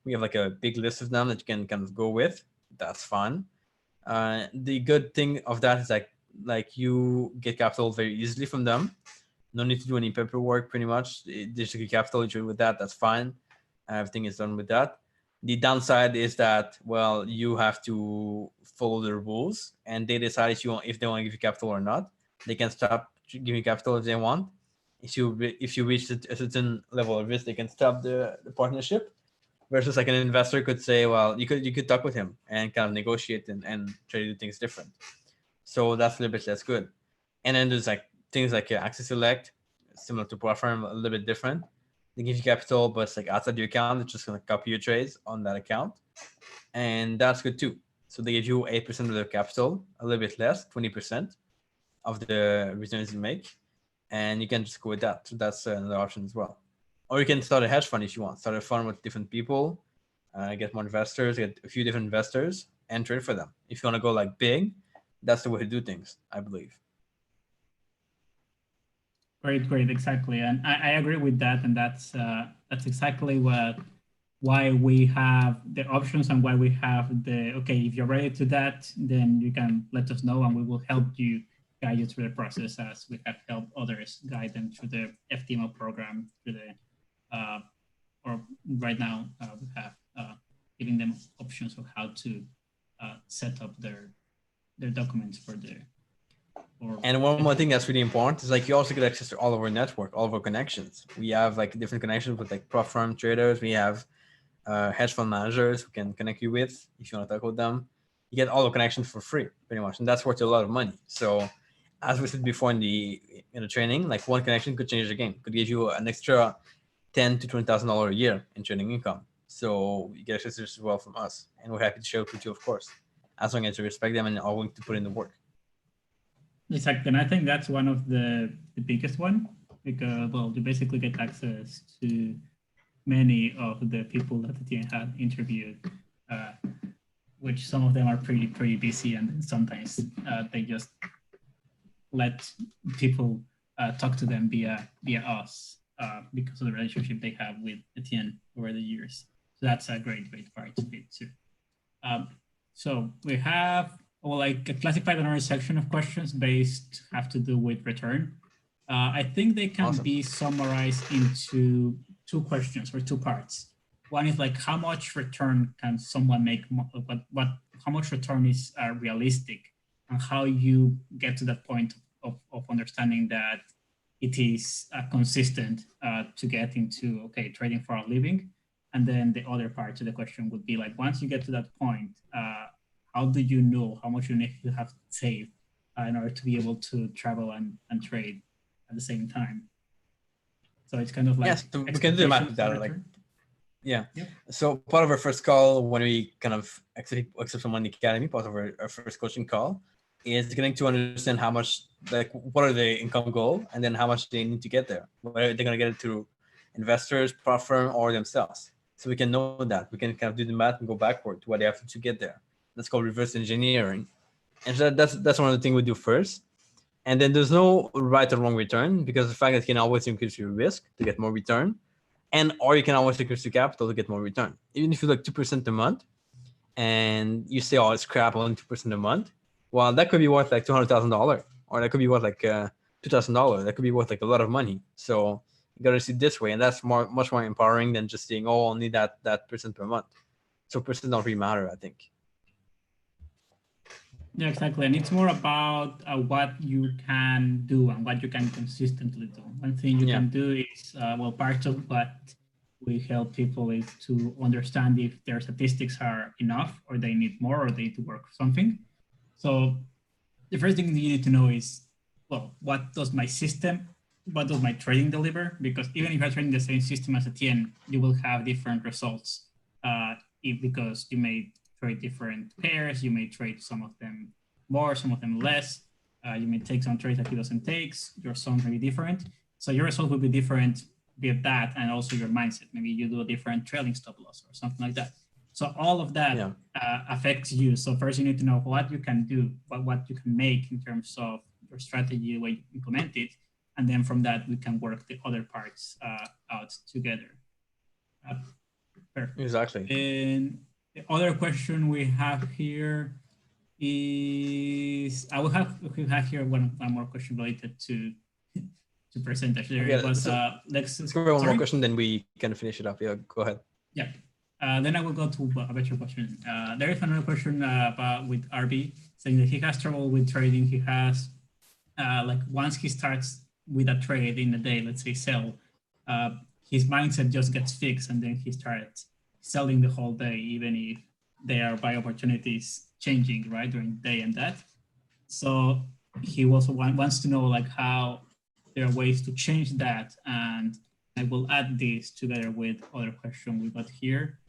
We have like a big list of them that you can kind of go with. That's fun. The good thing of that is like you get capital very easily from them. No need to do any paperwork pretty much. Digital capital, you trade with that. That's fine. Everything is done with that. The downside is that, well, you have to follow the rules and they decide if they want to give you capital or not. They can stop giving you capital if they want. If you reach a certain level of risk, they can stop the partnership. Versus like an investor could say, well, you could talk with him and kind of negotiate and try to do things different. So that's a little bit less good. And then there's like things like Access Select, similar to platform, a little bit different. They give you capital, but it's like outside your account. It's just gonna copy your trades on that account, and that's good too. So they give you 8% of their capital, a little bit less, 20% of the returns you make, and you can just go with that. So that's another option as well. Or you can start a hedge fund if you want. Start a fund with different people, get more investors, get a few different investors, and trade for them. If you want to go like big, that's the way to do things, I believe. Great, exactly, and I agree with that, and that's exactly why we have the options and why we have the okay. If you're ready to that, then you can let us know, and we will help you guide you through the process as we have helped others guide them through the FTMO program through the or right now we have giving them options of how to set up their documents for the. And one more thing that's really important is like you also get access to all of our network, all of our connections. We have like different connections with like prop firm traders. We have hedge fund managers who can connect you with if you want to talk with them. You get all the connections for free, pretty much, and that's worth a lot of money. So, as we said before in the training, like one connection could change the game. Could give you an extra $10,000 to $20,000 a year in trading income. So you get access to this as well from us, and we're happy to share it with you, of course, as long as you respect them and are willing to put in the work. Exactly, and I think that's one of the biggest one because you basically get access to many of the people that the team had interviewed, which some of them are pretty busy, and sometimes they just let people talk to them via us because of the relationship they have with Etienne over the years. So that's a great part of it too. So we have classified another section of questions have to do with return. I think they can be summarized into two questions or two parts. One is like how much return can someone make? How much return is realistic, and how you get to that point of understanding that it is consistent to get into trading for a living. And then the other part to the question would be like once you get to that point, how do you know how much you need to have saved in order to be able to travel and trade at the same time? So it's kind of like yes, we can do the math with that. Like, yeah. Yep. So part of our first call when we kind of accept someone in the academy, part of our first coaching call is getting to understand how much, like, what are the income goal, and then how much they need to get there. Whether they're gonna get it through investors, prop firm, or themselves. So we can know that. We can kind of do the math and go backward to what they have to get there. That's called reverse engineering. And so that's one of the things we do first. And then there's no right or wrong return because the fact that you can always increase your risk to get more return, or you can always increase your capital to get more return. Even if you like 2% a month, and you say, "Oh, it's crap, only 2% a month," well, that could be worth like $200,000, or that could be worth like $2,000. That could be worth like a lot of money. So you gotta see it this way, and that's much more empowering than just saying, "Oh, only that percent per month." So percent don't really matter, I think. Yeah, exactly. And it's more about what you can do and what you can consistently do. One thing you can do is, part of what we help people is to understand if their statistics are enough or they need more or they need to work something. So the first thing you need to know is, what does my trading deliver? Because even if you're trading the same system as Etienne, you will have different results because you may trade different pairs. You may trade some of them more, some of them less. You may take some trades that he doesn't take. Your zone may be different. So your result will be different via that and also your mindset. Maybe you do a different trailing stop loss or something like that. So all of that affects you. So first you need to know what you can do, what you can make in terms of your strategy, the way you implement it. And then from that, we can work the other parts out together. Perfect. Exactly. And the other question we have here is, we have here one more question related to percentage. Let's go one more question, then we can finish it up. Yeah, go ahead. Yeah. Then I will go to a better question. There is another question about with RB saying that he has trouble with trading. He has once he starts with a trade in a day, let's say sell, his mindset just gets fixed, and then he starts selling the whole day, even if there are buy opportunities changing right during the day and that. So he also wants to know how there are ways to change that, and I will add this together with other question we got here.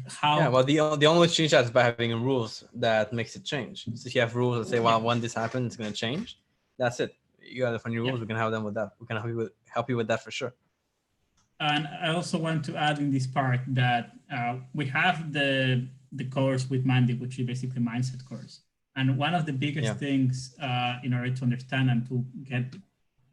How? Yeah, well, the only way to change that is by having rules that makes it change. So if you have rules that say, well, when this happens, it's going to change. That's it. You got to find your rules. We can have them with that. We can help you with that for sure. And I also want to add in this part that we have the course with Mandy, which is basically mindset course. And one of the biggest things in order to understand and to get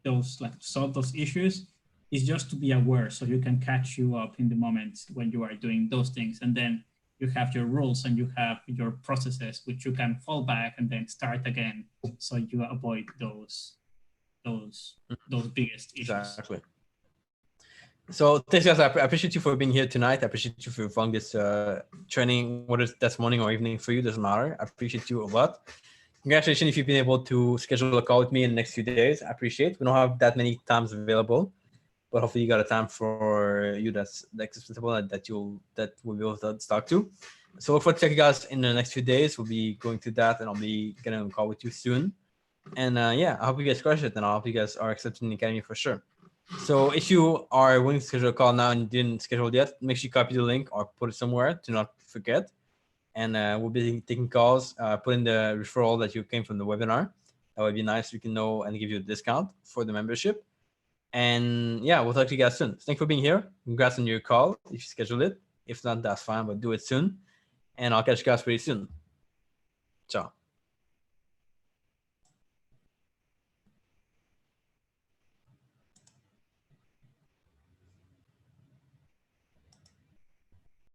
those, like solve those issues, is just to be aware, so you can catch you up in the moments when you are doing those things. And then you have your rules and you have your processes, which you can fall back and then start again, so you avoid those biggest issues. Exactly. So thanks, guys. I appreciate you for being here tonight. I appreciate you for following this training, whether that's morning or evening for you, doesn't matter. I appreciate you a lot. Congratulations if you've been able to schedule a call with me in the next few days. I appreciate. We don't have that many times available, but hopefully you got a time for you that's acceptable, that we'll be able to talk to. So look forward to checking you guys in the next few days. We'll be going through that, and I'll be getting a call with you soon. And yeah, I hope you guys crush it, and I hope you guys are accepted in the academy for sure. So if you are willing to schedule a call now and you didn't schedule it yet, make sure you copy the link or put it somewhere to not forget. And we'll be taking calls. Put in the referral that you came from the webinar. That would be nice. We can know and give you a discount for the membership. And yeah, we'll talk to you guys soon. Thanks for being here. Congrats on your call if you schedule it. If not, that's fine, but do it soon. And I'll catch you guys pretty soon. Ciao.